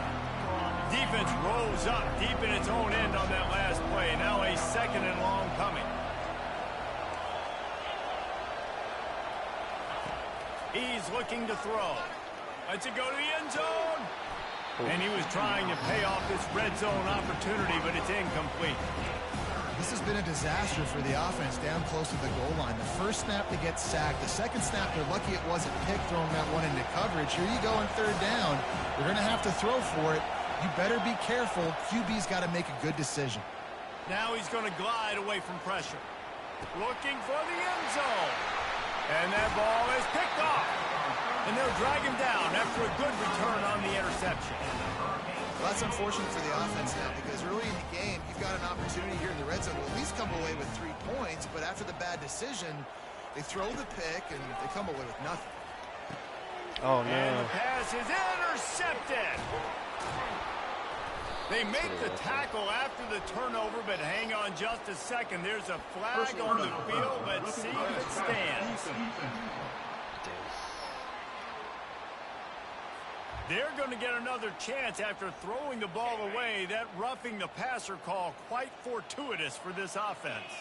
Defense rolls up deep in its own end on that last play. Now a second and long coming. He's looking to throw. Lets it go to the end zone. And he was trying to pay off this red zone opportunity, but it's incomplete. This has been a disaster for the offense down close to the goal line. The first snap, they get sacked. The second snap, they're lucky it wasn't picked, throwing that one into coverage. Here you go on third down. You're going to have to throw for it. You better be careful. QB's got to make a good decision. Now he's going to glide away from pressure. Looking for the end zone. And that ball is picked off. And they'll drag him down after a good return on the interception. Well, that's unfortunate for the offense now, because early in the game, you've got an opportunity here in the red zone to at least come away with 3 points, but after the bad decision, they throw the pick and they come away with nothing. Oh, no. And the pass is intercepted. They make the tackle after the turnover, but hang on just a second. There's a flag on the field. Let's see if it stands. They're going to get another chance after throwing the ball away. That roughing the passer call quite fortuitous for this offense.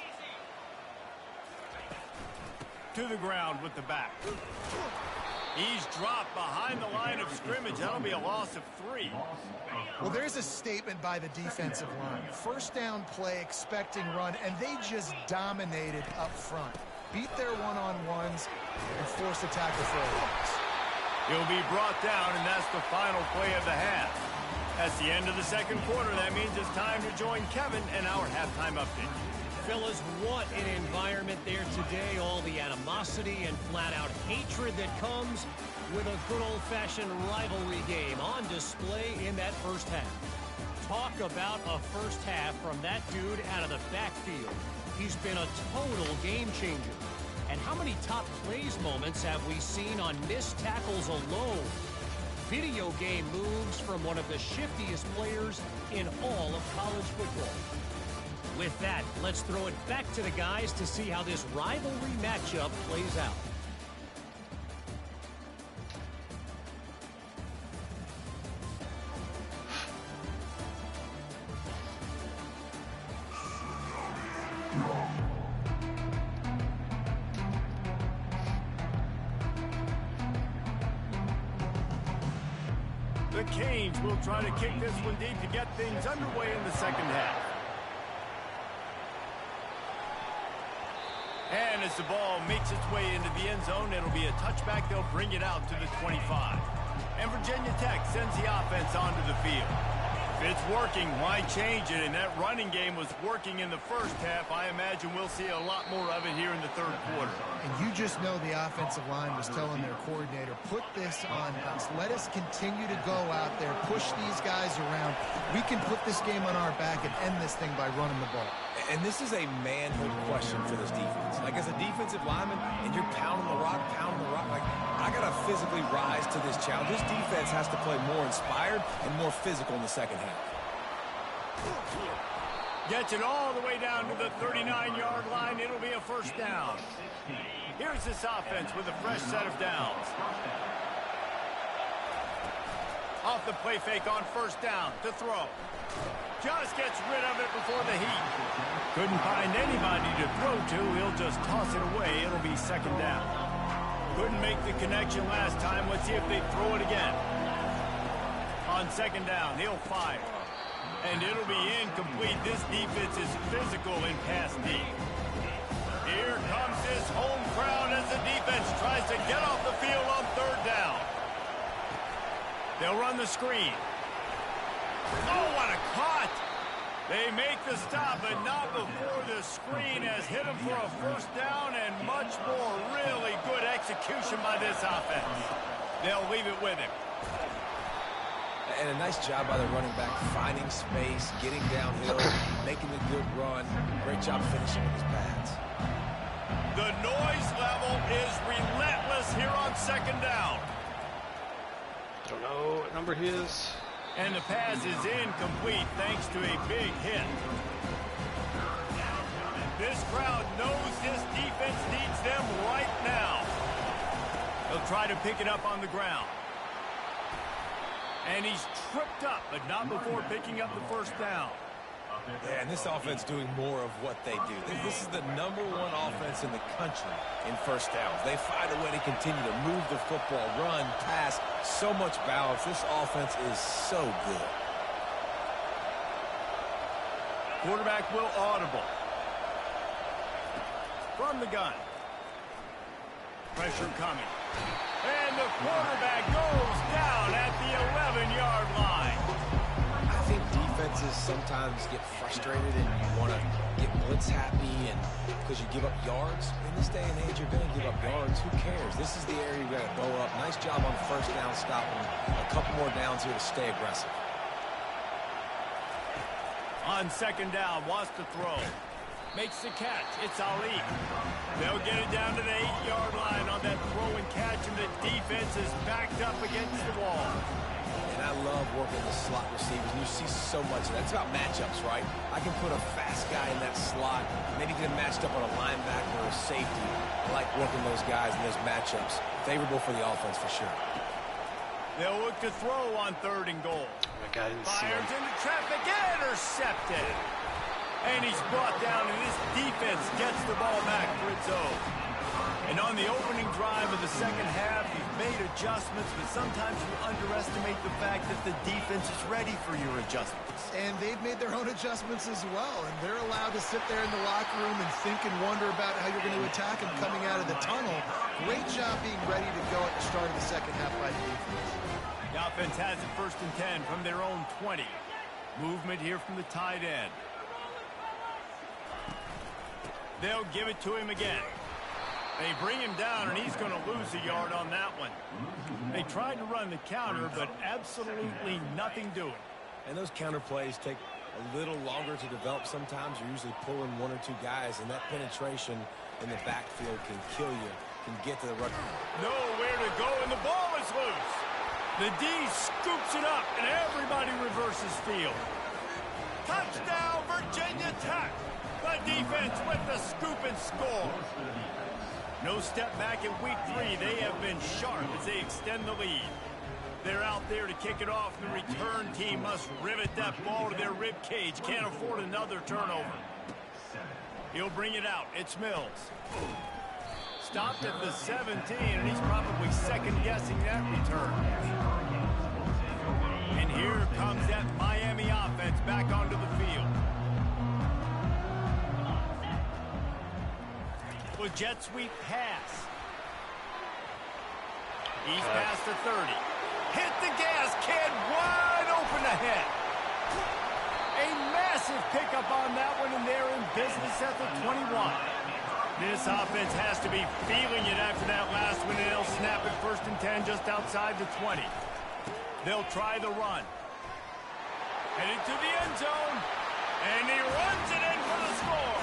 To the ground with the back. He's dropped behind the line of scrimmage. That'll be a loss of 3. Well, there's a statement by the defensive line. First down play, expecting run, and they just dominated up front. Beat their one-on-ones and forced the tackle for a loss. He'll be brought down, and that's the final play of the half. That's the end of the second quarter. That means it's time to join Kevin and our halftime update. Fellas, what an environment there today. All the animosity and flat-out hatred that comes with a good old-fashioned rivalry game on display in that first half. Talk about a first half from that dude out of the backfield. He's been a total game changer. And how many top plays moments have we seen on missed tackles alone? Video game moves from one of the shiftiest players in all of college football. With that, let's throw it back to the guys to see how this rivalry matchup plays out. The Canes will try to kick this one deep to get things underway in the second half. And as the ball makes its way into the end zone, it'll be a touchback. They'll bring it out to the 25. And Virginia Tech sends the offense onto the field. If it's working, why change it? And that running game was working in the first half. I imagine we'll see a lot more of it here in the third quarter. And you just know the offensive line was telling their coordinator, put this on us. Let us continue to go out there, push these guys around. We can put this game on our back and end this thing by running the ball. And this is a manhood question for this defense. Like, as a defensive lineman, and you're pounding the rock, like, I got to physically rise to this challenge. This defense has to play more inspired and more physical in the second half. Gets it all the way down to the 39-yard line. It'll be a first down. Here's this offense with a fresh set of downs. Off the play fake on first down to throw. Just gets rid of it before the heat. Couldn't find anybody to throw to. He'll just toss it away. It'll be second down. Couldn't make the connection last time. Let's see if they throw it again. On second down, he'll fire. And it'll be incomplete. This defense is physical in pass D. Here comes his home crowd as the defense tries to get off the field on third down. They'll run the screen. Oh, what a cut! They make the stop, but not before the screen has hit him for a first down, and much more really good execution by this offense. They'll leave it with him. And a nice job by the running back, finding space, getting downhill, making a good run. Great job finishing with his pads. The noise level is relentless here on second down. Don't know what number he is. And the pass is incomplete thanks to a big hit. This crowd knows this defense needs them right now. They'll try to pick it up on the ground. And he's tripped up, but not before picking up the first down. Yeah, and this offense doing more of what they do. This is the #1 offense in the country in first downs. They find a way to continue to move the football, run, pass, so much balance. This offense is so good. Quarterback will audible. From the gun. Pressure coming. And the quarterback goes down at the 11-yard line. I think defenses sometimes get frustrated and you want to get blitz happy and because you give up yards. In this day and age, you're going to give up yards. Who cares? This is the area you got to blow up. Nice job on first down stopping. A couple more downs here to stay aggressive. On second down, wants to throw. Makes the catch. It's Ali. They'll get it down to the 8-yard line on that throw and catch, and the defense is backed up against the wall. And I love working the slot receivers. You see so much of that. It's about matchups, right? I can put a fast guy in that slot, maybe get him matched up on a linebacker or a safety. I like working those guys in those matchups. Favorable for the offense for sure. They'll look to throw on 3rd and goal. Oh my God, I didn't see him. Fires into traffic, intercepted. And he's brought down, and this defense gets the ball back for its own. And on the opening drive of the second half, you've made adjustments, but sometimes you underestimate the fact that the defense is ready for your adjustments. And they've made their own adjustments as well, and they're allowed to sit there in the locker room and think and wonder about how you're going to attack them coming out of the tunnel. Great job being ready to go at the start of the second half by the defense. The offense has it 1st and 10 from their own 20. Movement here from the tight end. They'll give it to him again. They bring him down, and he's going to lose a yard on that one. They tried to run the counter, but absolutely nothing doing. And those counter plays take a little longer to develop sometimes. You're usually pulling 1 or 2 guys, and that penetration in the backfield can kill you, can get to the run. Nowhere to go, and the ball is loose. The D scoops it up, and everybody reverses field. Touchdown, Virginia Tech. The defense with the scoop and score. No step back in week 3. They have been sharp as they extend the lead. They're out there to kick it off. The return team must rivet that ball to their rib cage. Can't afford another turnover. He'll bring it out. It's Mills. Stopped at the 17, and he's probably second-guessing that return. And here comes that Miami offense back onto the field. With jet sweep pass. He's past the 30. Hit the gas, kid, wide open ahead. A massive pickup on that one, and they're in business at the 21. This offense has to be feeling it after that last one, and they'll snap it 1st and 10 just outside the 20. They'll try the run. Heading to the end zone, and he runs it in for the score.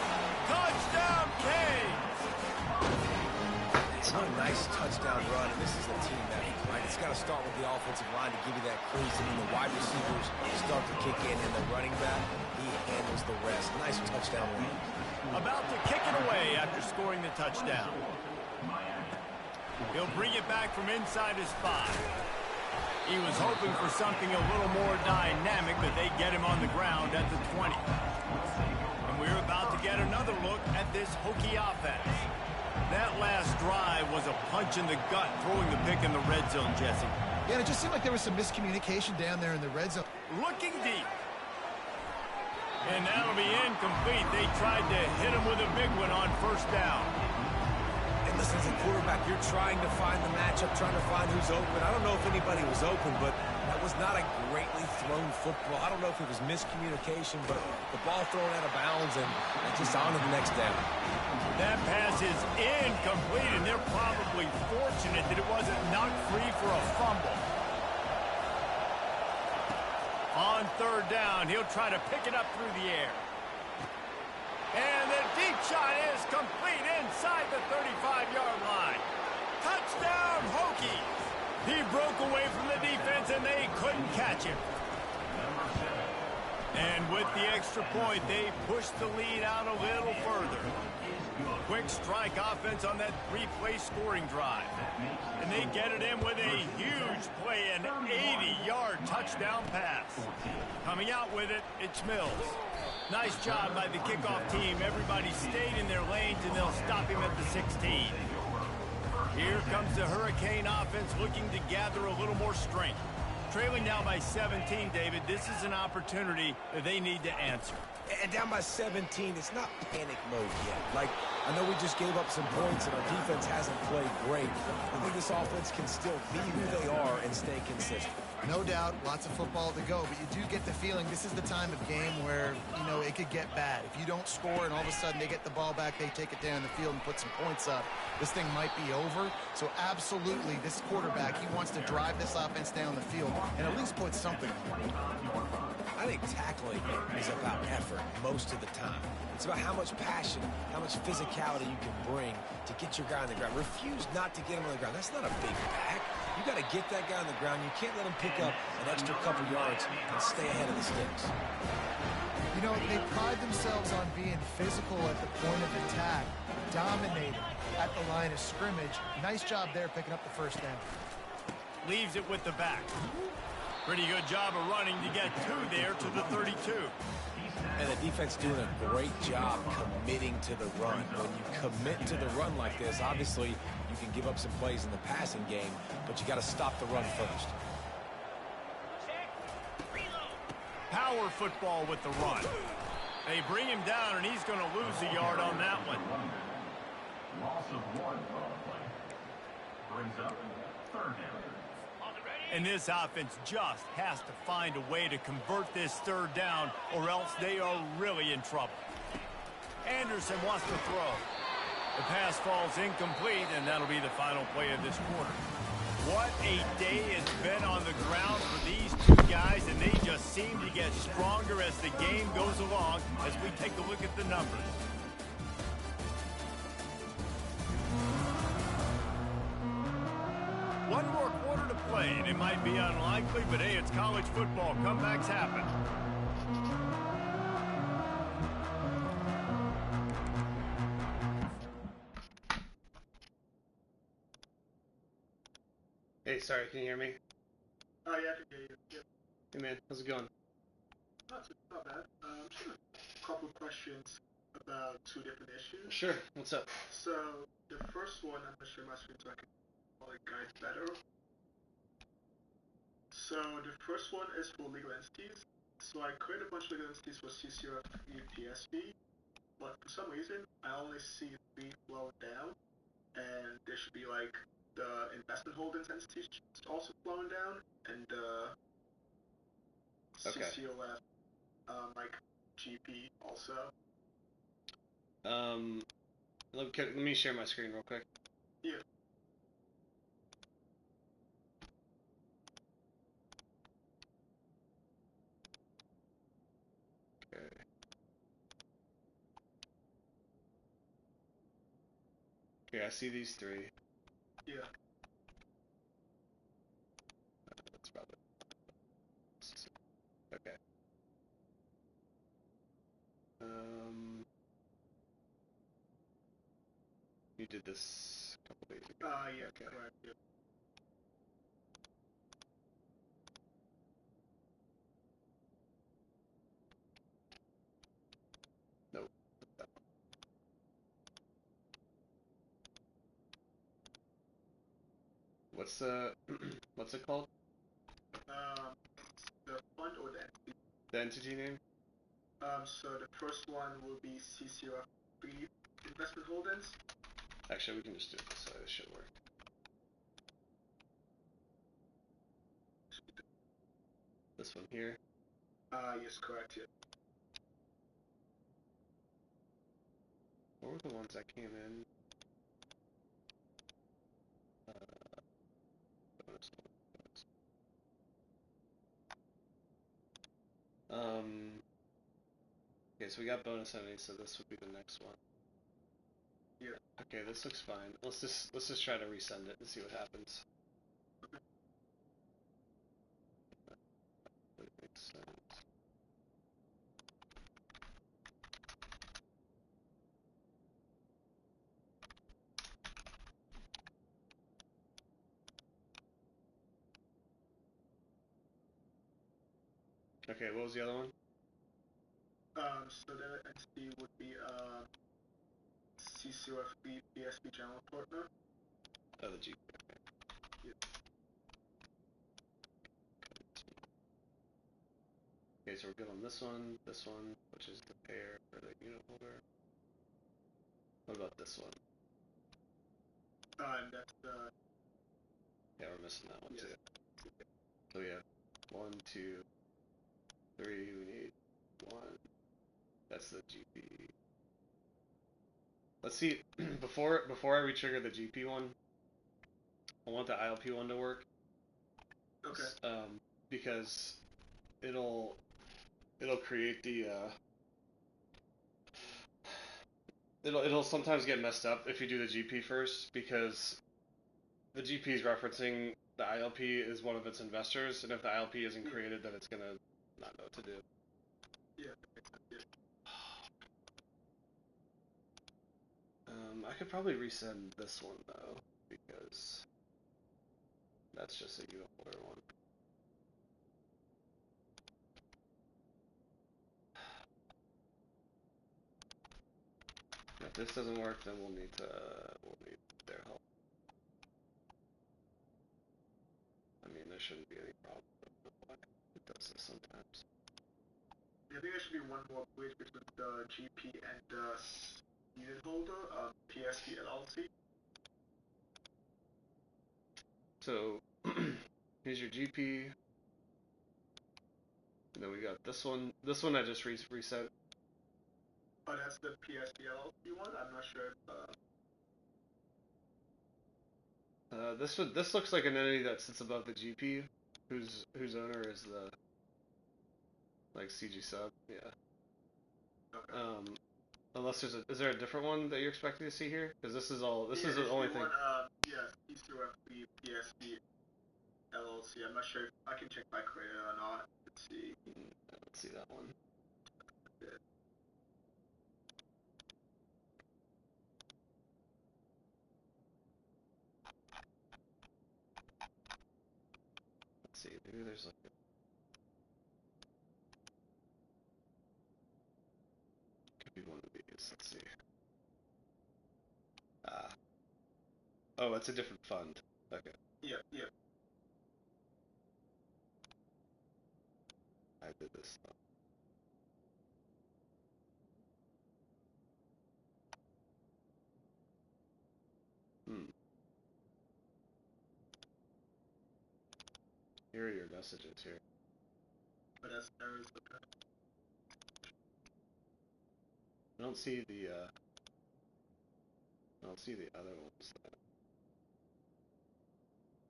Touchdown, Canes. It's a nice touchdown run, and this is a team effort, right? It's got to start with the offensive line to give you that crease, and then the wide receivers start to kick in, and the running back, he handles the rest. Nice touchdown run. About to kick it away after scoring the touchdown. He'll bring it back from inside his 5. He was hoping for something a little more dynamic, but they get him on the ground at the 20. And we're about to get another look at this Hokie offense. That last drive was a punch in the gut, throwing the pick in the red zone, Jesse. Yeah, it just seemed like there was some miscommunication down there in the red zone. Looking deep. And that'll be incomplete. They tried to hit him with a big one on 1st down. And listen, as a quarterback, you're trying to find the matchup, trying to find who's open. I don't know if anybody was open, but that was not a greatly thrown football. I don't know if it was miscommunication, but the ball thrown out of bounds, and just on to the next down. That pass is incomplete, and they're probably fortunate that it wasn't knocked free for a fumble. On 3rd down, he'll try to pick it up through the air. And the deep shot is complete inside the 35-yard line. Touchdown, Hokies! He broke away from the defense, and they couldn't catch him. And with the extra point, they pushed the lead out a little further. Quick strike offense on that three-play scoring drive. And they get it in with a huge play, an 80-yard touchdown pass. Coming out with it, it's Mills. Nice job by the kickoff team. Everybody stayed in their lanes, and they'll stop him at the 16. Here comes the Hurricane offense looking to gather a little more strength. Trailing now by 17, David, this is an opportunity that they need to answer. And down by 17, it's not panic mode yet. Like, I know we just gave up some points and our defense hasn't played great. I think this offense can still be who they are and stay consistent. No doubt, lots of football to go, but you do get the feeling this is the time of game where, you know, it could get bad. If you don't score and all of a sudden they get the ball back, they take it down the field and put some points up, this thing might be over. So absolutely, this quarterback, he wants to drive this offense down the field and at least put something on it. I think tackling is about effort most of the time. It's about how much passion, how much physicality you can bring to get your guy on the ground. Refuse not to get him on the ground. That's not a big back. You got to get that guy on the ground. You can't let him pick up an extra couple yards and stay ahead of the sticks. You know, they pride themselves on being physical at the point of attack, dominating at the line of scrimmage. Nice job there picking up the first down. Leaves it with the back. Pretty good job of running to get there to the 32. And the defense doing a great job committing to the run. When you commit to the run like this, obviously you can give up some plays in the passing game, but you got to stop the run first. Power football with the run. They bring him down, and he's going to lose a yard on that one. Loss of 1 on the play. Brings up 3rd down. And this offense just has to find a way to convert this 3rd down, or else they are really in trouble. Anderson wants to throw. The pass falls incomplete, and that'll be the final play of this quarter. What a day it's been on the ground for these two guys, and they just seem to get stronger as the game goes along as we take a look at the numbers. One more quarter to play, and it might be unlikely, but hey, it's college football. Comebacks happen. Hey, sorry, can you hear me? Oh, yeah, I can hear you. Yeah. Hey, man, how's it going? Not bad. Just a couple of questions about 2 different issues. Sure, what's up? So, the first one, I'm going to share my screen so I can follow the guys better. So, the first one is for legal entities. So, I created a bunch of legal entities for CCRF PSV, but for some reason, I only see 3 flowing down, and there should be like the investment holdings entities also flowing down, and CCOF, like GP also. Let me share my screen real quick. Yeah. Okay. Okay, I see these 3. Yeah. That's probably okay. You did this a couple days ago. Yeah, okay. correct. Yeah. Nope. What's what's it called? The fund or the entity? The entity name? So the first one will be CCRF investment holdings. Actually, we can just do it this way. This should work. This one here. Yes, correct. Yeah. What were the ones that came in? Bonus. Okay, so we got bonus entity, so this would be the next one. Yeah. Okay, this looks fine. Let's just try to resend it and see what happens. Okay, what was the other one? So the entity would be CCOFB PSP general partner. Oh, the GP. Okay, so we're good on this one, which is the pair for the unit holder. What about this one? And that's Yeah, we're missing that one yes. too. So we have 1, 2, 3. We need 1. That's the GP. Let's see. before I retrigger the GP one, I want the ILP one to work. Okay. Because it'll create the it'll sometimes get messed up if you do the GP first, because the GP is referencing the ILP is one of its investors, and if the ILP isn't created, then it's gonna not know what to do. Yeah, that makes sense. Yeah. I could probably resend this one though, because that's just a unit holder one. If this doesn't work, then we'll need their help. I mean, there shouldn't be any problem. It does this sometimes. I think there should be one more bridge between the GP and the unit holder, PSP LLC. So here's your GP, and then we got this one. This one I just reset. Oh, that's the PSP LLC one. I'm not sure if This looks like an entity that sits above the GP, whose owner is the CG sub. Yeah. okay. Unless is there a different one that you're expecting to see here? Because this is the only thing. Yeah, CCOFB PSP LLC. I'm not sure if I can check my creator or not. Let's see. I don't see that one. Let's see. Maybe there's like a... Could be one of these. Let's see. Oh, it's a different fund. Okay. Yeah, yeah. I did this stuff. Here are your messages here. But that's errors. Okay. I don't see the other ones.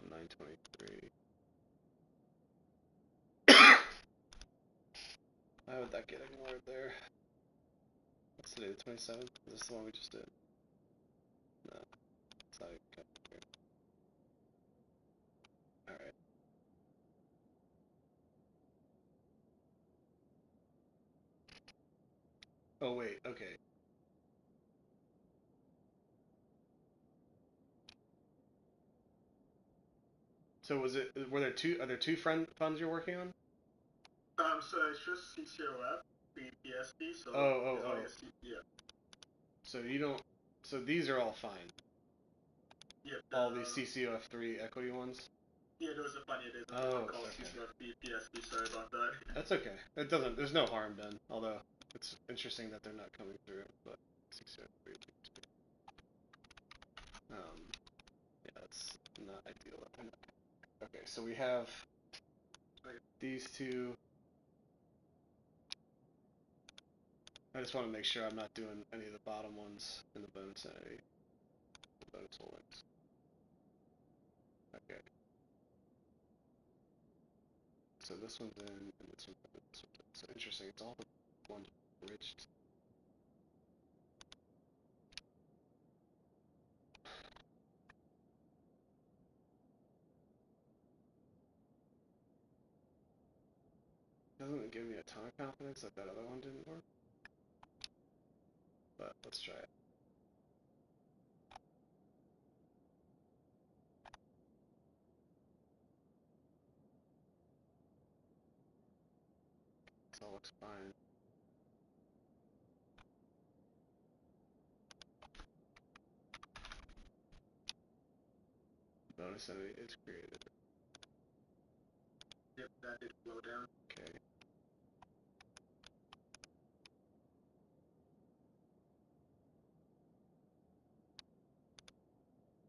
923. Why would that get ignored there? What's today, the 27th? Is this the one we just did? No, it's not even coming here. Alright. Oh wait, okay. So were there two funds you're working on? So it's just CCOF, BPSD, so yeah. So you don't, so these are all fine. Yep. All these CCOF3 equity ones? Yeah, those are funny. There's a one called CCOF BPSD, sorry about that. That's okay. There's no harm done, although it's interesting that they're not coming through, but CCOF3. Yeah, that's not ideal. Okay, so we have these two. I just want to make sure I'm not doing any of the bottom ones in the bonus entity. The bonus holdings. Okay. So this one's in, and this one's in, this one's in. So interesting, it's all the ones enriched. Doesn't give me a ton of confidence that that other one didn't work. But let's try it. This all looks fine. Bonus entity is created. Yep, that did slow down. Okay.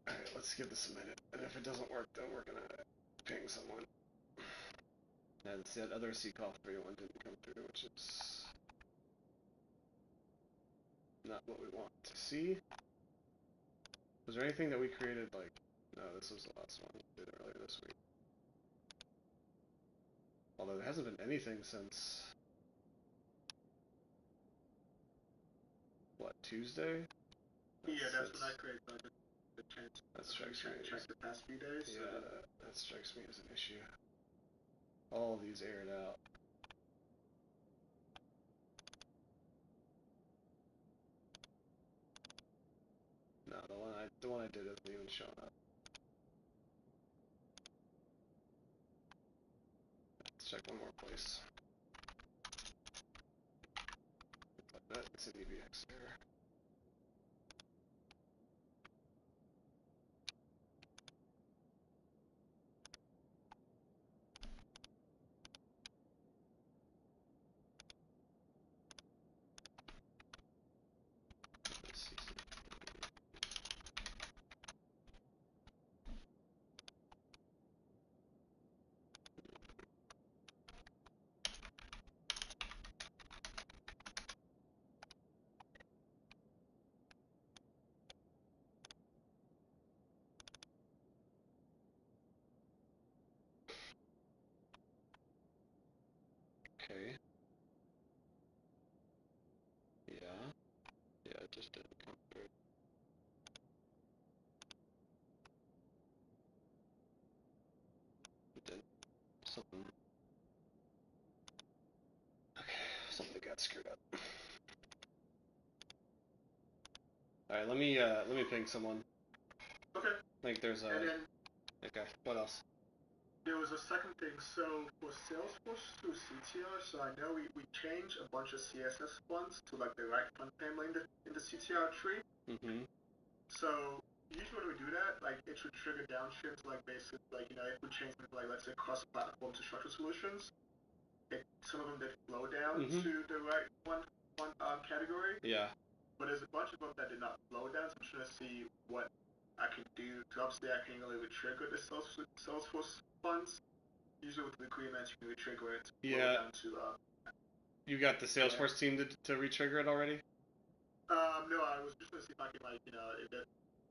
Alright, let's give this a minute. And if it doesn't work, then we're gonna ping someone. And that other CCall 31 didn't come through, which is not what we want to see. Was there anything that we created, like, no, this was the last one we did earlier this week. Although there hasn't been anything since, what, Tuesday? Yeah, that's when I created the chance. That strikes me. Check the past few days. Yeah, that strikes me as an issue. All of these aired out. No, the one I did isn't even showing up. Let's check one more place. Like that, it's an EBX error. Let's see. Okay. Yeah. Yeah, it just didn't come through. It didn't. Something. Okay, something got screwed up. Alright, let me ping someone. Okay. I think there's a. And then Okay, what else? there was a second thing. So for Salesforce through CTR, so I know we changed a bunch of CSS fonts to like the right font family in the CTR tree. Mm-hmm. So usually when we do that, like it should trigger downstream to like basically like if we change it like let's say cross-platform to structured solutions, some of them did flow down to the right one category. Yeah. But there's a bunch of them that did not flow down, so I'm trying to see what I can do. Because obviously I can only trigger the Salesforce funds. Usually with the agreements, you can trigger it to flow down to. You got the Salesforce team to retrigger it already? No, I was just gonna see if I can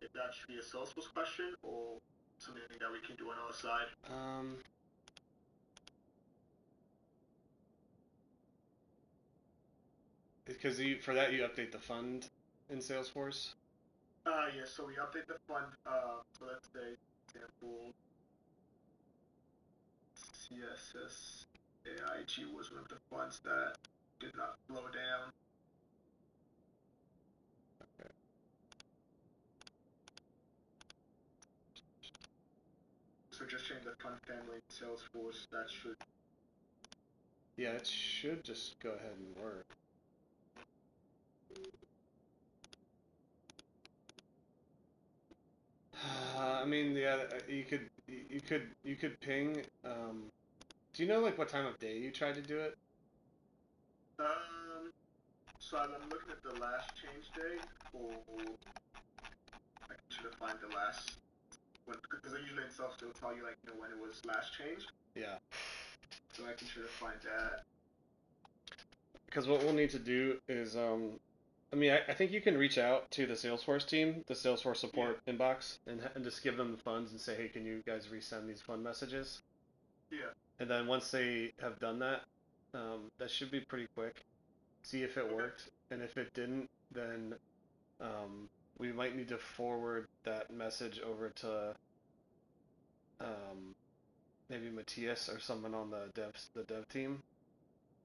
if that should be a Salesforce question or something that we can do on our side. Because for that you update the fund in Salesforce? Yeah, so we update the fund, so let's say, example, CSS AIG was one of the funds that did not flow down. Okay. So just change the fund family in Salesforce, that should... Yeah, it should just go ahead and work. I mean, yeah, you could ping. Do you know like what time of day you tried to do it? So I'm looking at the last change date, or I should have find the last one, because usually in Salesforce it'll tell you like when it was last changed. Yeah. So I can try to find that. Because what we'll need to do is, I mean, I think you can reach out to the Salesforce team, the Salesforce support inbox, and just give them the funds and say, hey, can you guys resend these fund messages? Yeah. And then once they have done that, that should be pretty quick. See if it worked, and if it didn't, then we might need to forward that message over to maybe Matthias or someone on the dev team,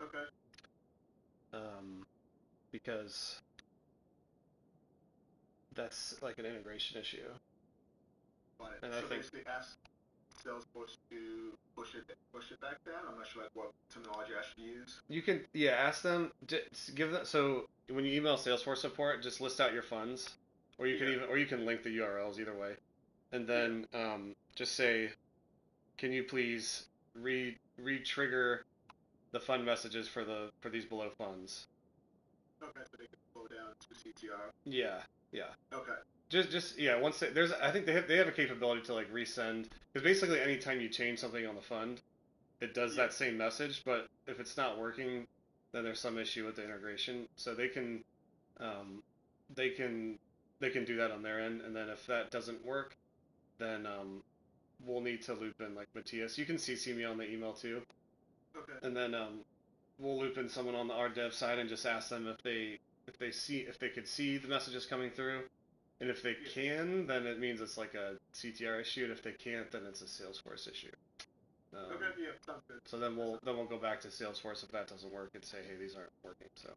Okay. Because that's like an integration issue. Got it. And so I think basically ask Salesforce to push it back down. I'm not sure like what terminology I should use. you can, yeah, ask them, give them, so when you email Salesforce support, just list out your funds, or you can Yeah. even, or you can link the URLs either way, and then just say, can you please re-trigger the fund messages for these below funds. Okay, so they can slow down to CTR. Yeah, yeah. Okay. Just yeah. Once there's, I think they have a capability to like resend, because basically anytime you change something on the fund, it does that same message. But if it's not working, then there's some issue with the integration. So they can they can do that on their end, and then if that doesn't work, then we'll need to loop in like Matthias. You can CC me on the email too. Okay. And then we'll loop in someone on the our dev side and just ask them if they could see the messages coming through, and if they can, then it means it's like a CTR issue, and if they can't, then it's a Salesforce issue. Okay. Yeah. Sounds good. So then we'll go back to Salesforce if that doesn't work and say, hey, these aren't working. So.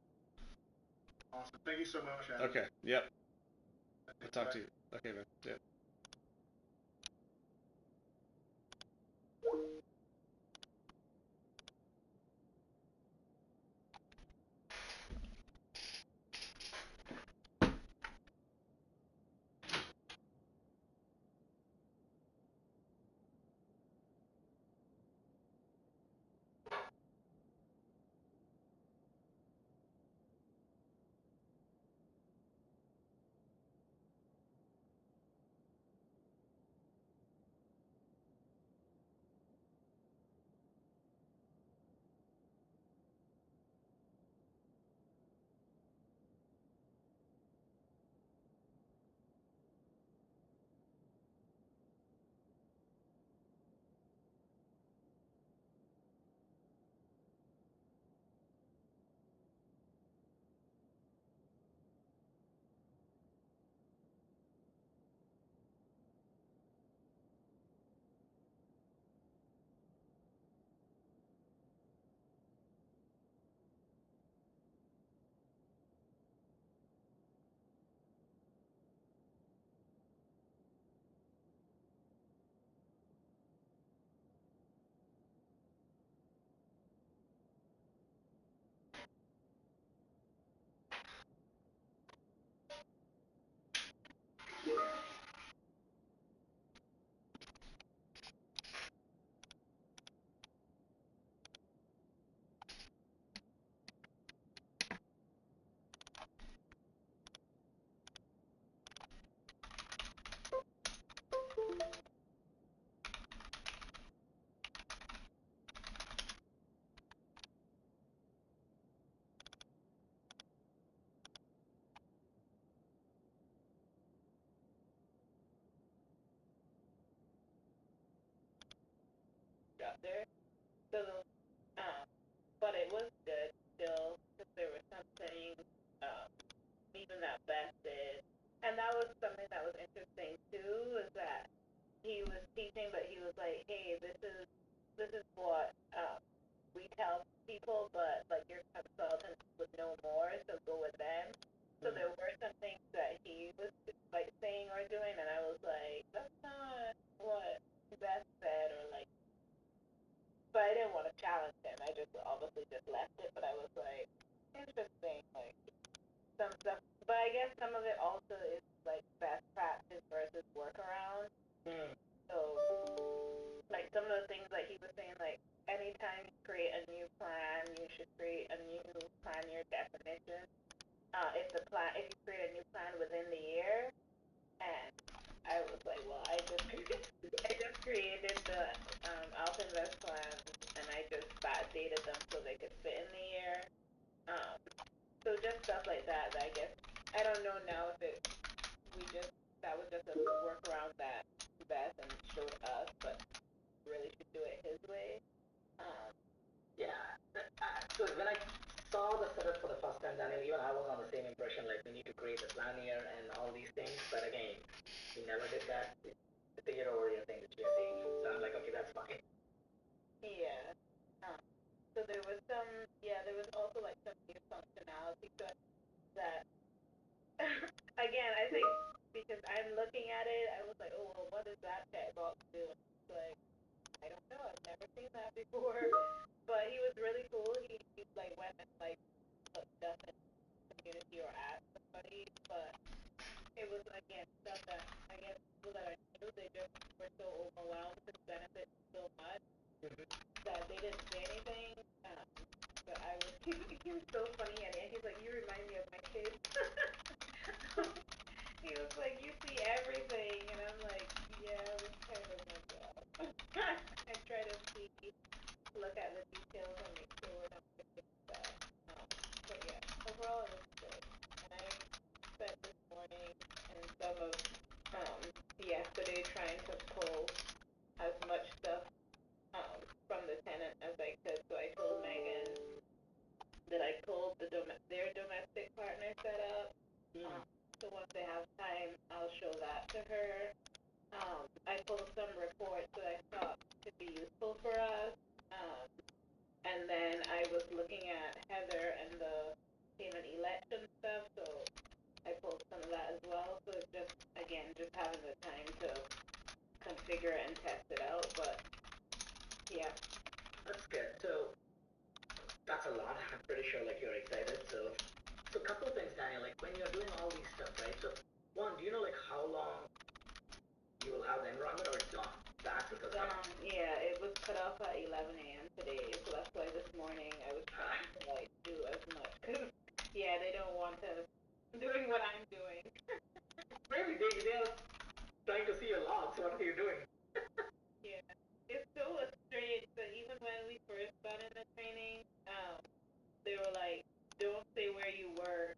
Awesome. Thank you so much, Adam. Okay. Yep. I'll Thanks, talk bye. to you. Okay, man. Yep. Out there. So but it was good still because there was something even that Beth did, and that was something that was interesting too. Is that he was teaching, but he was like, "Hey, this is what we tell people, but like your consultants would know more, so go with them." So there were some things that he was like saying or doing, and I was like, "That's not what Beth said," or like. But I didn't want to challenge him. I just obviously just left it. But I was like, interesting, like some stuff. But I guess some of it also is like best practice versus workaround. So, like some of the things that he was saying, like anytime you create a new plan, you should create a new plan year definition. If you create a new plan within the year, and I was like, well, I just created the Alpha Invest plan, and I just backdated them so they could fit in the year. So just stuff like that. I guess I don't know now if that was just a workaround that Beth and showed us, but really should do it his way. Yeah. So when I saw the setup for the first time, Daniel, even I was on the same impression, like we need to create a plan here and all these things. But again, we never did that. It's a year over year thing that we are doing. So I'm like, okay, that's fine. Yeah. So there was some before. But he was really cool. He like went and like looked up in the community or asked somebody, but it was again stuff that I guess people that I knew they just were so overwhelmed with benefits so much that they didn't say anything. But I was he was so funny and he's like, you remind me of my kids. He was like, you see everything, and I'm like, yeah, that's kind of my job. I try to look at the details and make sure we're not missing stuff. But yeah, overall it was good. And I spent this morning and some of yesterday trying to pull as much stuff from the tenant as I could. So I told Megan that I pulled their domestic partner setup. So once they have time, I'll show that to her. I pulled some reports that I thought could be useful for us. And then I was looking at Heather and the payment election stuff, so I pulled some of that as well. So it's just, again, just having the time to configure and test it out. But yeah. That's good. So that's a lot. I'm pretty sure like you're excited. So a couple of things, Daniel. Like when you're doing all these stuff, right? So one, do you know like how long you will have the environment, or it's not? That's because yeah, it was cut off at 11 a.m. today, so that's why this morning I was trying to like do as much. Cause yeah, they don't want us doing what I'm doing. Maybe they're trying to see your logs. What are you doing? Yeah, it's so strange that even when we first got in the training, they were like, don't say where you work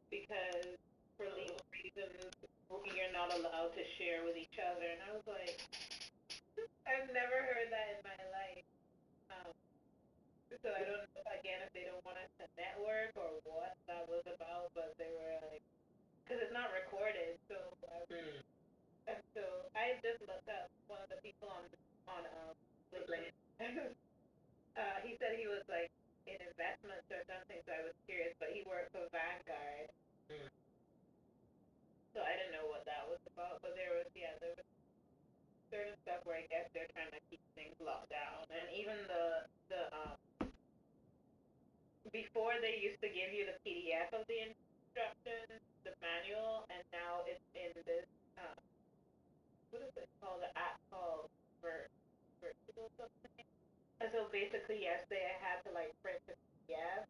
because for legal reasons you're not allowed to share with each other. And I was like, I've never heard that in my life. So I don't know again if they don't want us to network or what that was about, but they were like, because it's not recorded, so and so I just looked up one of the people on LinkedIn. He said he was like in investments or something, so I was curious, but he worked for Vanguard. So I didn't know what that was about, but there was certain stuff where I guess they're trying to keep things locked down, and even the before they used to give you the PDF of the instructions, the manual, and now it's in this what is it called? The app called Virtual something. And so basically yesterday I had to like print the PDF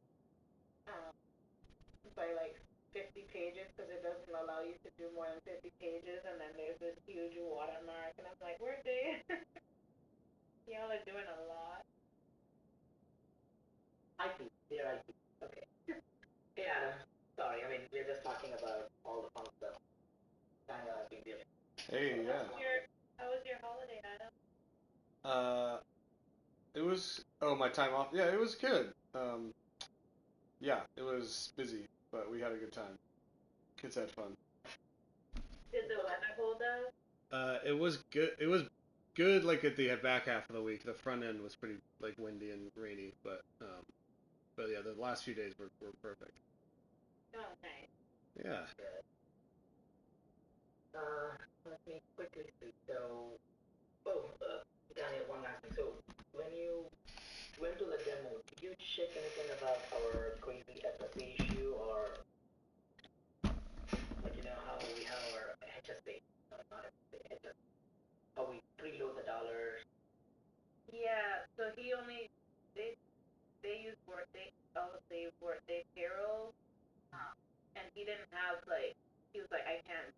by like 50 pages because it doesn't allow you to do more than 50 pages, and then there's this huge watermark, and I'm like, where they? Y'all are doing a lot. I see. There I see. Okay. Hey Adam, sorry. I mean, we're just talking about all the fun stuff. Daniel has been dealing. Hey, yeah. How was your holiday, Adam? It was, my time off. Yeah, it was good. Yeah, it was busy, but we had a good time. Kids had fun. Did the weather hold up? It was good. It was good, like at the back half of the week. The front end was pretty like windy and rainy, but yeah, the last few days were perfect. Oh, nice. Yeah. Let me quickly see. So, Daniel, one last thing. So, when you went to the demo, did you check anything about our crazy SSA issue, or like how we have our HSA, not HSA, how we preload the dollars? Yeah, so they use Workday, obviously Workday payroll, and he didn't have he was like, I can't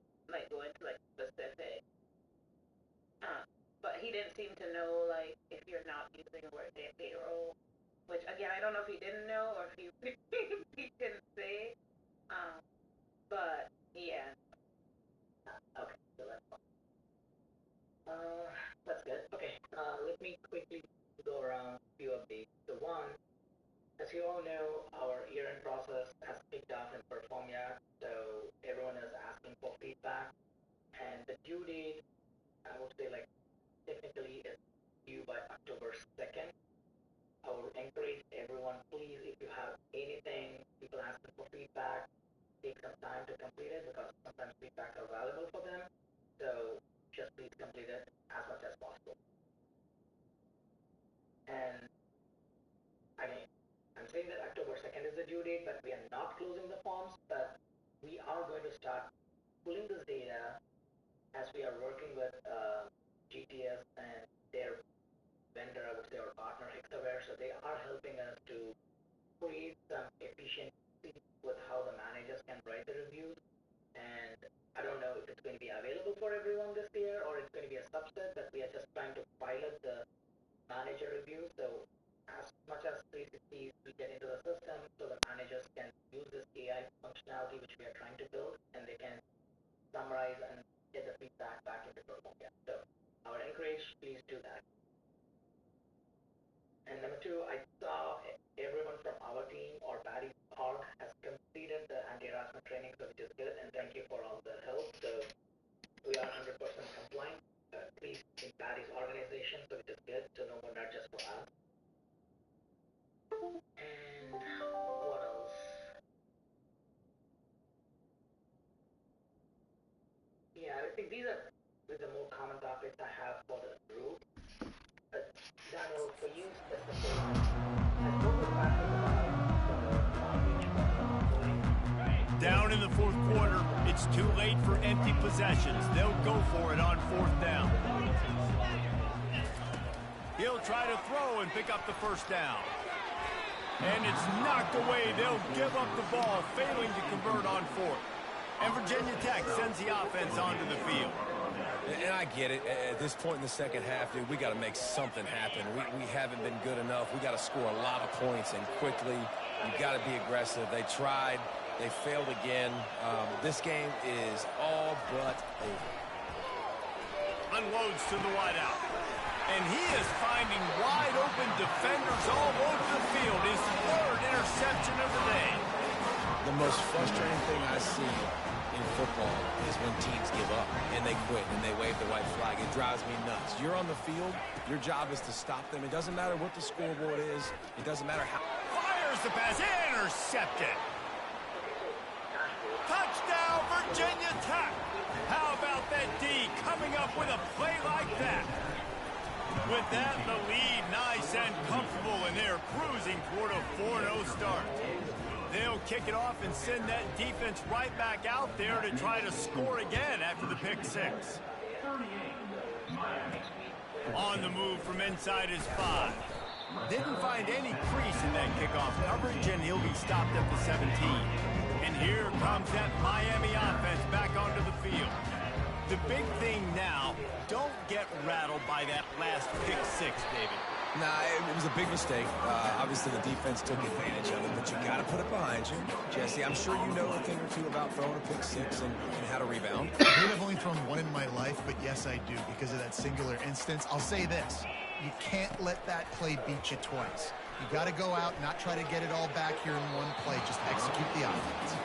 go into specific, but he didn't seem to know if you're not using Workday payroll, which again I don't know if he didn't know or if he he couldn't say, but yeah. Okay, so that's fine. That's good. Okay, let me quickly go around a few updates. So one, as you all know, our year-end process has kicked off in Performia, so everyone is asking for feedback, and the due date, I would say technically is due by October 2nd. I would encourage everyone, please, if you have anything, people asking for feedback, take some time to complete it because sometimes feedbacks are valuable for them. So just please complete it as much as possible. is the due date, but we are not closing the forms. But we are going to start pulling this data as we are working with GTS and their vendor, I would say, our partner, Hexaware. So they are helping us to create some efficiency with how the managers can write the reviews. And I don't know if it's going to be available for everyone this year or it's going to be a subset, but we are just trying to pilot the manager review. So as much as 360 we get into the system, so the managers can use this AI functionality which we are trying to build, and they can summarize and get the feedback back into Performia. So I would encourage, please do that. And number two, I saw everyone from our team or Patty Park has completed the anti-harassment training, so which is good, and thank you for all the help. So we are 100% compliant, at least in Patty's organization, so which is good, so no more nudges for us. And what else? Yeah, I think these are the more common topics I have for the group. Daniel, for you specifically, I spoke with Patrick about Down in the fourth quarter, it's too late for empty possessions. They'll go for it on fourth down. He'll try to throw and pick up the first down. And it's knocked away. They'll give up the ball, failing to convert on fourth. And Virginia Tech sends the offense onto the field. And I get it. At this point in the second half, dude, we got to make something happen. We haven't been good enough. We got to score a lot of points and quickly. You got to be aggressive. They tried. They failed again. This game is all but over. Unloads to the wideout. And he is finding wide open defenders all over the field. His third interception of the day. The most frustrating thing I see in football is when teams give up and they quit and they wave the white flag. It drives me nuts. You're on the field. Your job is to stop them. It doesn't matter what the scoreboard is. It doesn't matter how. Fires the pass. Intercepted. Touchdown, Virginia Tech. How about that D coming up with a play like that? With that, the lead nice and comfortable, and they're cruising toward a 4-0 start. They'll kick it off and send that defense right back out there to try to score again after the pick six. On the move from inside his 5. Didn't find any crease in that kickoff coverage, and he'll be stopped at the 17. And here comes that Miami offense back onto the field. The big thing now, don't get rattled by that last pick six, David. Nah, it was a big mistake. Obviously, the defense took advantage of it, but you got to put it behind you. Jesse, I'm sure you know a thing or two about throwing a pick six and how to rebound. I've only thrown one in my life, but yes, I do because of that singular instance. I'll say this. You can't let that play beat you twice. You got to go out, not try to get it all back here in one play. Just execute the offense.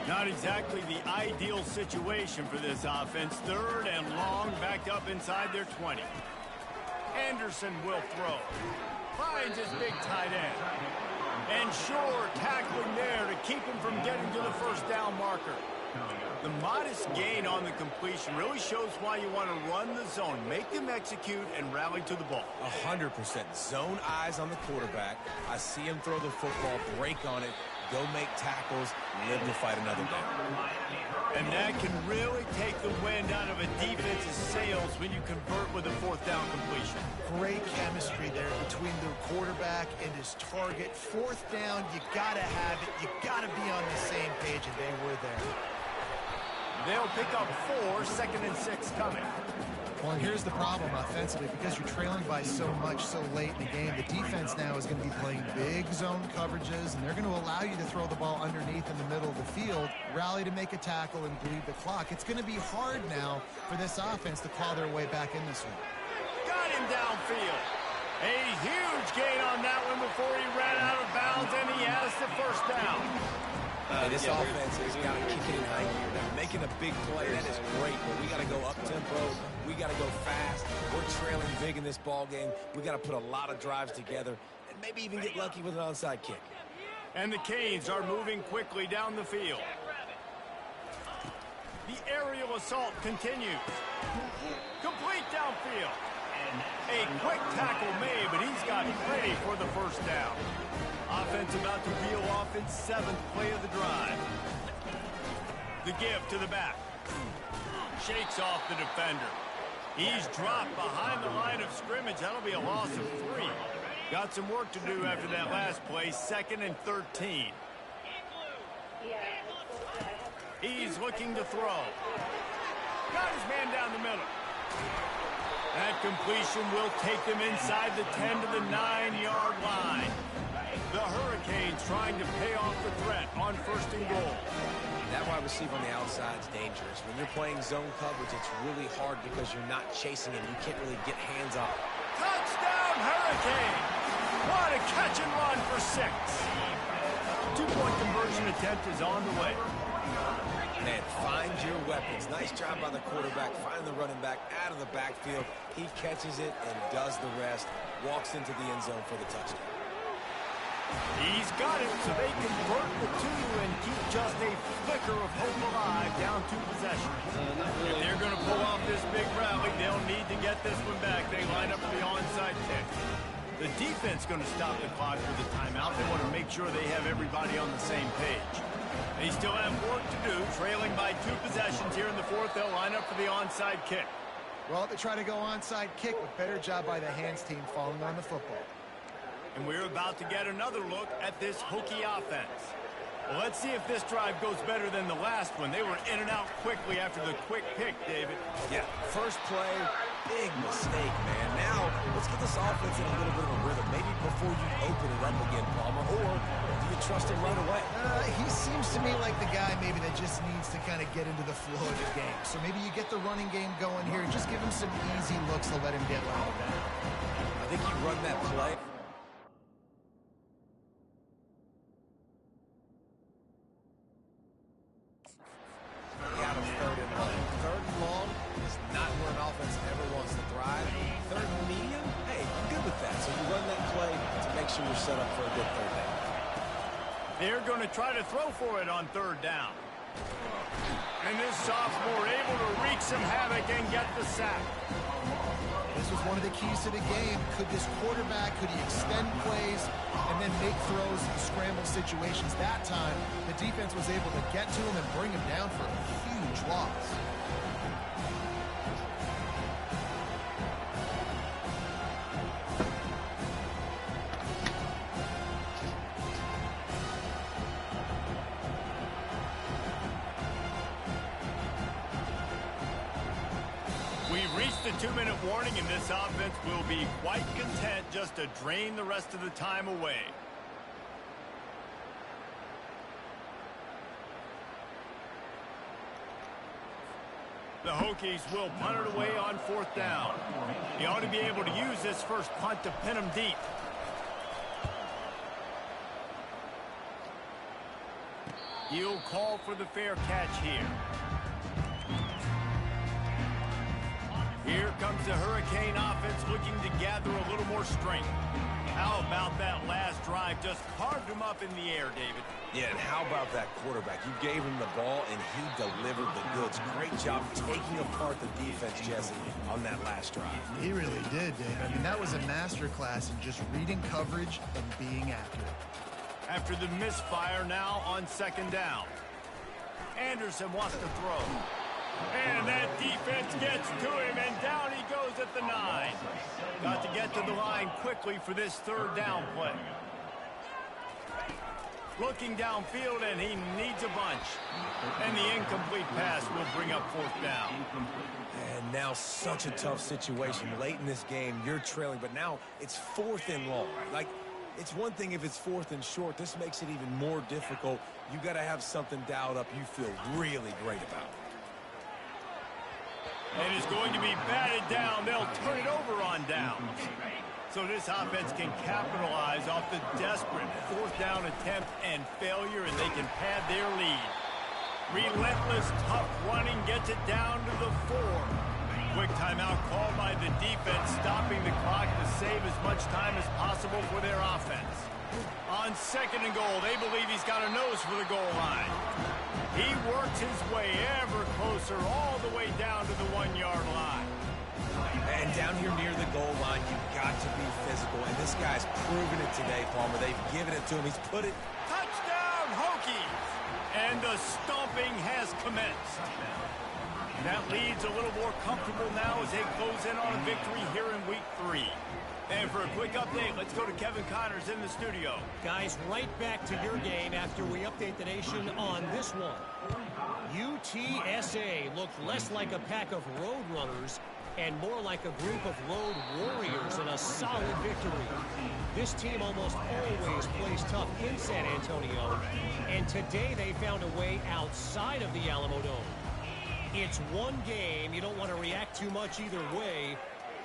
Not exactly the ideal situation for this offense. Third and long, backed up inside their 20. Anderson will throw. Finds his big tight end. And Shore tackling there to keep him from getting to the first down marker. The modest gain on the completion really shows why you want to run the zone. Make them execute and rally to the ball. 100%. Zone eyes on the quarterback. I see him throw the football, break on it, go make tackles, live to fight another day. And that can really take the wind out of a defense's sails when you convert with a fourth down completion. Great chemistry there between the quarterback and his target. Fourth down, you got to have it. You got to be on the same page, and they were there. They'll pick up 4, 2nd and 6 coming. Well, and here's the problem offensively. Because you're trailing by so much so late in the game, the defense now is going to be playing big zone coverages, and they're going to allow you to throw the ball underneath in the middle of the field, rally to make a tackle, and bleed the clock. It's going to be hard now for this offense to claw their way back in this one. Got him downfield. A huge gain on that one before he ran out of bounds, and he has the first down. This offense has got to kick it in high gear. They're making a big play. That is great, but we got to go up-tempo. We got to go fast. We're trailing big in this ball game. We got to put a lot of drives together and maybe even get lucky with an onside kick. And the Canes are moving quickly down the field. The aerial assault continues. Complete downfield. A quick tackle made, but he's got got ready for the first down. Offense about to reel off its 7th play of the drive. The give to the back. Shakes off the defender. He's dropped behind the line of scrimmage. That'll be a loss of 3. Got some work to do after that last play. 2nd and 13. He's looking to throw. Got his man down the middle. That completion will take them inside the 10 to the 9-yard line. The Hurricanes trying to pay off the threat on 1st and goal. That wide receiver on the outside is dangerous. When you're playing zone coverage, it's really hard because you're not chasing him. You can't really get hands on. Touchdown, Hurricane! What a catch and run for 6. 2-point conversion attempt is on the way. Man, find your weapons. Nice job by the quarterback. Find the running back out of the backfield. He catches it and does the rest. Walks into the end zone for the touchdown. He's got it, so they convert the 2 and keep just a flicker of hope alive down 2 possessions. If they're going to pull off this big rally, they'll need to get this one back. They line up for the onside kick. The defense going to stop the clock for the timeout. They want to make sure they have everybody on the same page. They still have work to do. Trailing by 2 possessions here in the 4th, they'll line up for the onside kick. Well, they try to go onside kick, but better job by the hands team falling on the football. And we're about to get another look at this Hokie offense. Well, let's see if this drive goes better than the last one. They were in and out quickly after the quick pick, David. Yeah, first play, big mistake, man. Now, let's get this offense in a little bit of a rhythm. Maybe before you open it up again, Palmer, or do you trust him right away? He seems to me like the guy maybe that just needs to kind of get into the flow of the game. So maybe you get the running game going here and just give him some easy looks to let him get wound down. I think you run that play. Out of 3rd and long. 3rd and long is not where an offense ever wants to thrive. 3rd and medium, hey, I'm good with that. So you run that play to make sure you're set up for a good 3rd down. They're going to try to throw for it on 3rd down. And this sophomore able to wreak some havoc and get the sack. This was one of the keys to the game. Could this quarterback, could he extend plays and then make throws in scramble situations? That time, the defense was able to get to him and bring him down for a huge loss. We've reached the 2-minute warning, and this offense will be quite content just to drain the rest of the time away. The Hokies will punt it away on 4th down. He ought to be able to use this first punt to pin him deep. He'll call for the fair catch here. Here comes the Hurricane offense looking to gather a little more strength. How about that last drive? Just carved him up in the air, David. Yeah, and how about that quarterback? You gave him the ball, and he delivered the goods. Great job taking apart the defense, Jesse, on that last drive. He really did, Dave. I mean, that was a masterclass in just reading coverage and being accurate. After the misfire, now on 2nd down. Anderson wants to throw. And that defense gets to him, and down he goes at the 9. Got to get to the line quickly for this 3rd down play. Looking downfield, and he needs a bunch. And the incomplete pass will bring up 4th down. And now such a tough situation. Late in this game, you're trailing, but now it's 4th and long. Like, it's one thing if it's 4th and short. This makes it even more difficult. You got to have something dialed up you feel really great about. And it's going to be batted down. They'll turn it over on downs. So this offense can capitalize off the desperate 4th down attempt and failure, and they can pad their lead. Relentless, tough running gets it down to the 4. Quick timeout called by the defense, stopping the clock to save as much time as possible for their offense. On 2nd and goal, they believe he's got a nose for the goal line. He works his way ever closer all the way down to the 1-yard line. And down here near the goal line, you've got to be physical. tackle, and this guy's proven it today, Palmer. They've given it to him. He's put it. Touchdown, Hokies! And the stomping has commenced. That lead's a little more comfortable now as they close in on a victory here in Week 3. And for a quick update, let's go to Kevin Connors in the studio. Guys, right back to your game after we update the nation on this one. UTSA looked less like a pack of road runners and more like a group of road warriors in a solid victory. This team almost always plays tough in San Antonio, and today they found a way outside of the Alamodome. It's one game. You don't want to react too much either way,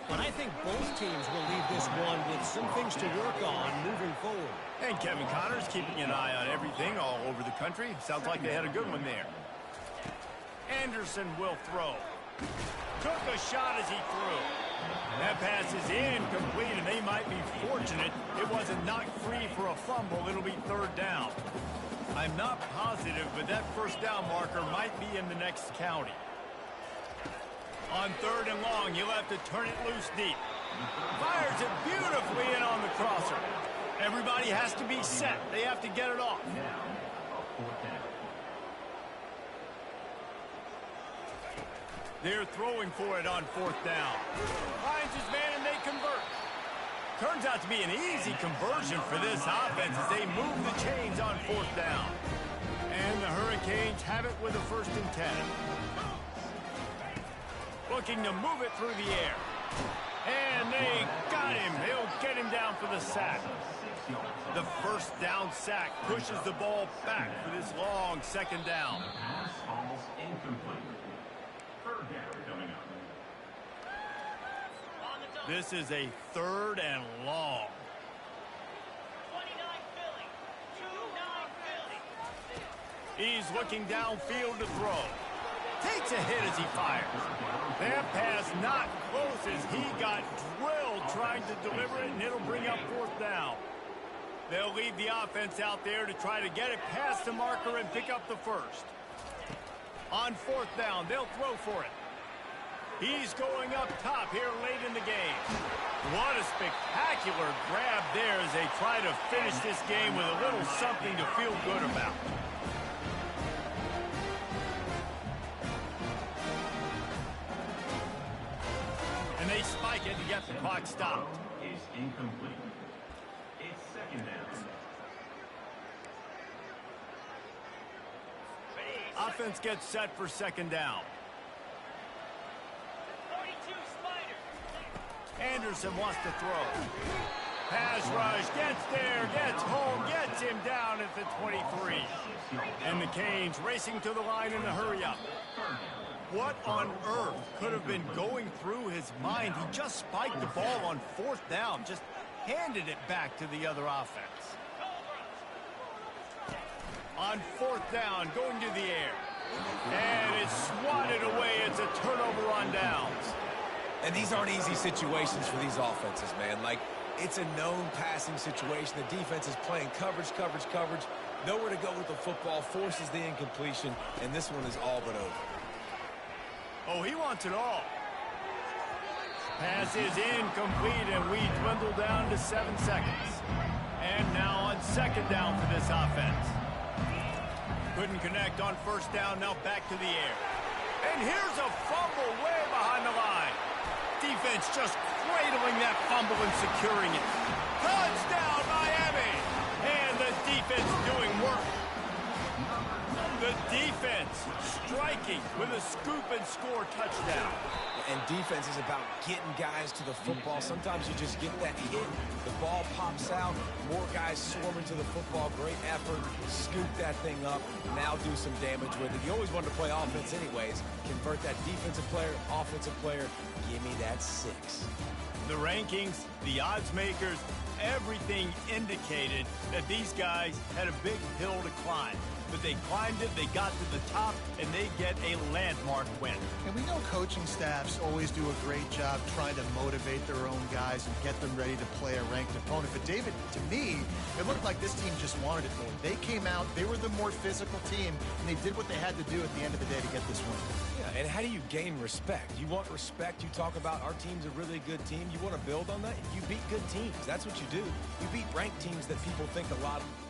but I think both teams will leave this one with some things to work on moving forward. And Kevin Connors keeping an eye on everything all over the country. Sounds like they had a good one there. Anderson will throw. Took a shot as he threw. That pass is incomplete, and they might be fortunate it wasn't knocked free for a fumble. It'll be third down. I'm not positive, but that first down marker might be in the next county. On third and long, you'll have to turn it loose deep. Fires it beautifully in on the crosser. Everybody has to be set. They have to get it off. They're throwing for it on fourth down. Finds his man and they convert. Turns out to be an easy conversion for this offense as they move the chains on fourth down. And the Hurricanes have it with a 1st and 10. Looking to move it through the air. And they got him. They'll get him down for the sack. The first down sack pushes the ball back for this long second down. Pass almost incomplete. Third down coming up. This is a 3rd and long. 29 Philly. 2-9 Philly. He's looking downfield to throw. Takes a hit as he fires. That pass not close as he got drilled trying to deliver it, and it'll bring up fourth down. They'll leave the offense out there to try to get it past the marker and pick up the first. On fourth down, they'll throw for it. He's going up top here late in the game. What a spectacular grab there as they try to finish this game with a little something to feel good about. And they spike it to get the clock stopped. Is incomplete. It's second down. Offense gets set for second down. 42 Spider. Anderson wants to throw. Pass rush, gets there, gets home, gets him down at the 23. And the Canes racing to the line in a hurry-up. What on earth could have been going through his mind? He just spiked the ball on fourth down, just handed it back to the other offense. On fourth down, going to the air. And it's swatted away. It's a turnover on downs. And these aren't easy situations for these offenses, man. Like, it's a known passing situation. The defense is playing coverage. Nowhere to go with the football, forces the incompletion, and this one is all but over. Oh, he wants it all. Pass is incomplete, and we dwindle down to 7 seconds. And now on second down for this offense. Couldn't connect on first down, now back to the air. And here's a fumble way behind the line. Defense just cradling that fumble and securing it. Touchdown, Miami! And the defense doing work. The defense striking with a scoop and score touchdown. And defense is about getting guys to the football. Sometimes you just get that hit, the ball pops out, more guys swarming to the football. Great effort, scoop that thing up, now do some damage with it. You always want to play offense anyways. Convert that defensive player, offensive player, give me that 6. The rankings, the odds makers, everything indicated that these guys had a big hill to climb. but they climbed it, they got to the top, and they get a landmark win. And we know coaching staffs always do a great job trying to motivate their own guys and get them ready to play a ranked opponent. But David, to me, it looked like this team just wanted it more. They came out, they were the more physical team, and they did what they had to do at the end of the day to get this win. Yeah, and how do you gain respect? You want respect, you talk about our team's a really good team. You want to build on that? You beat good teams. That's what you do. You beat ranked teams that people think a lot of.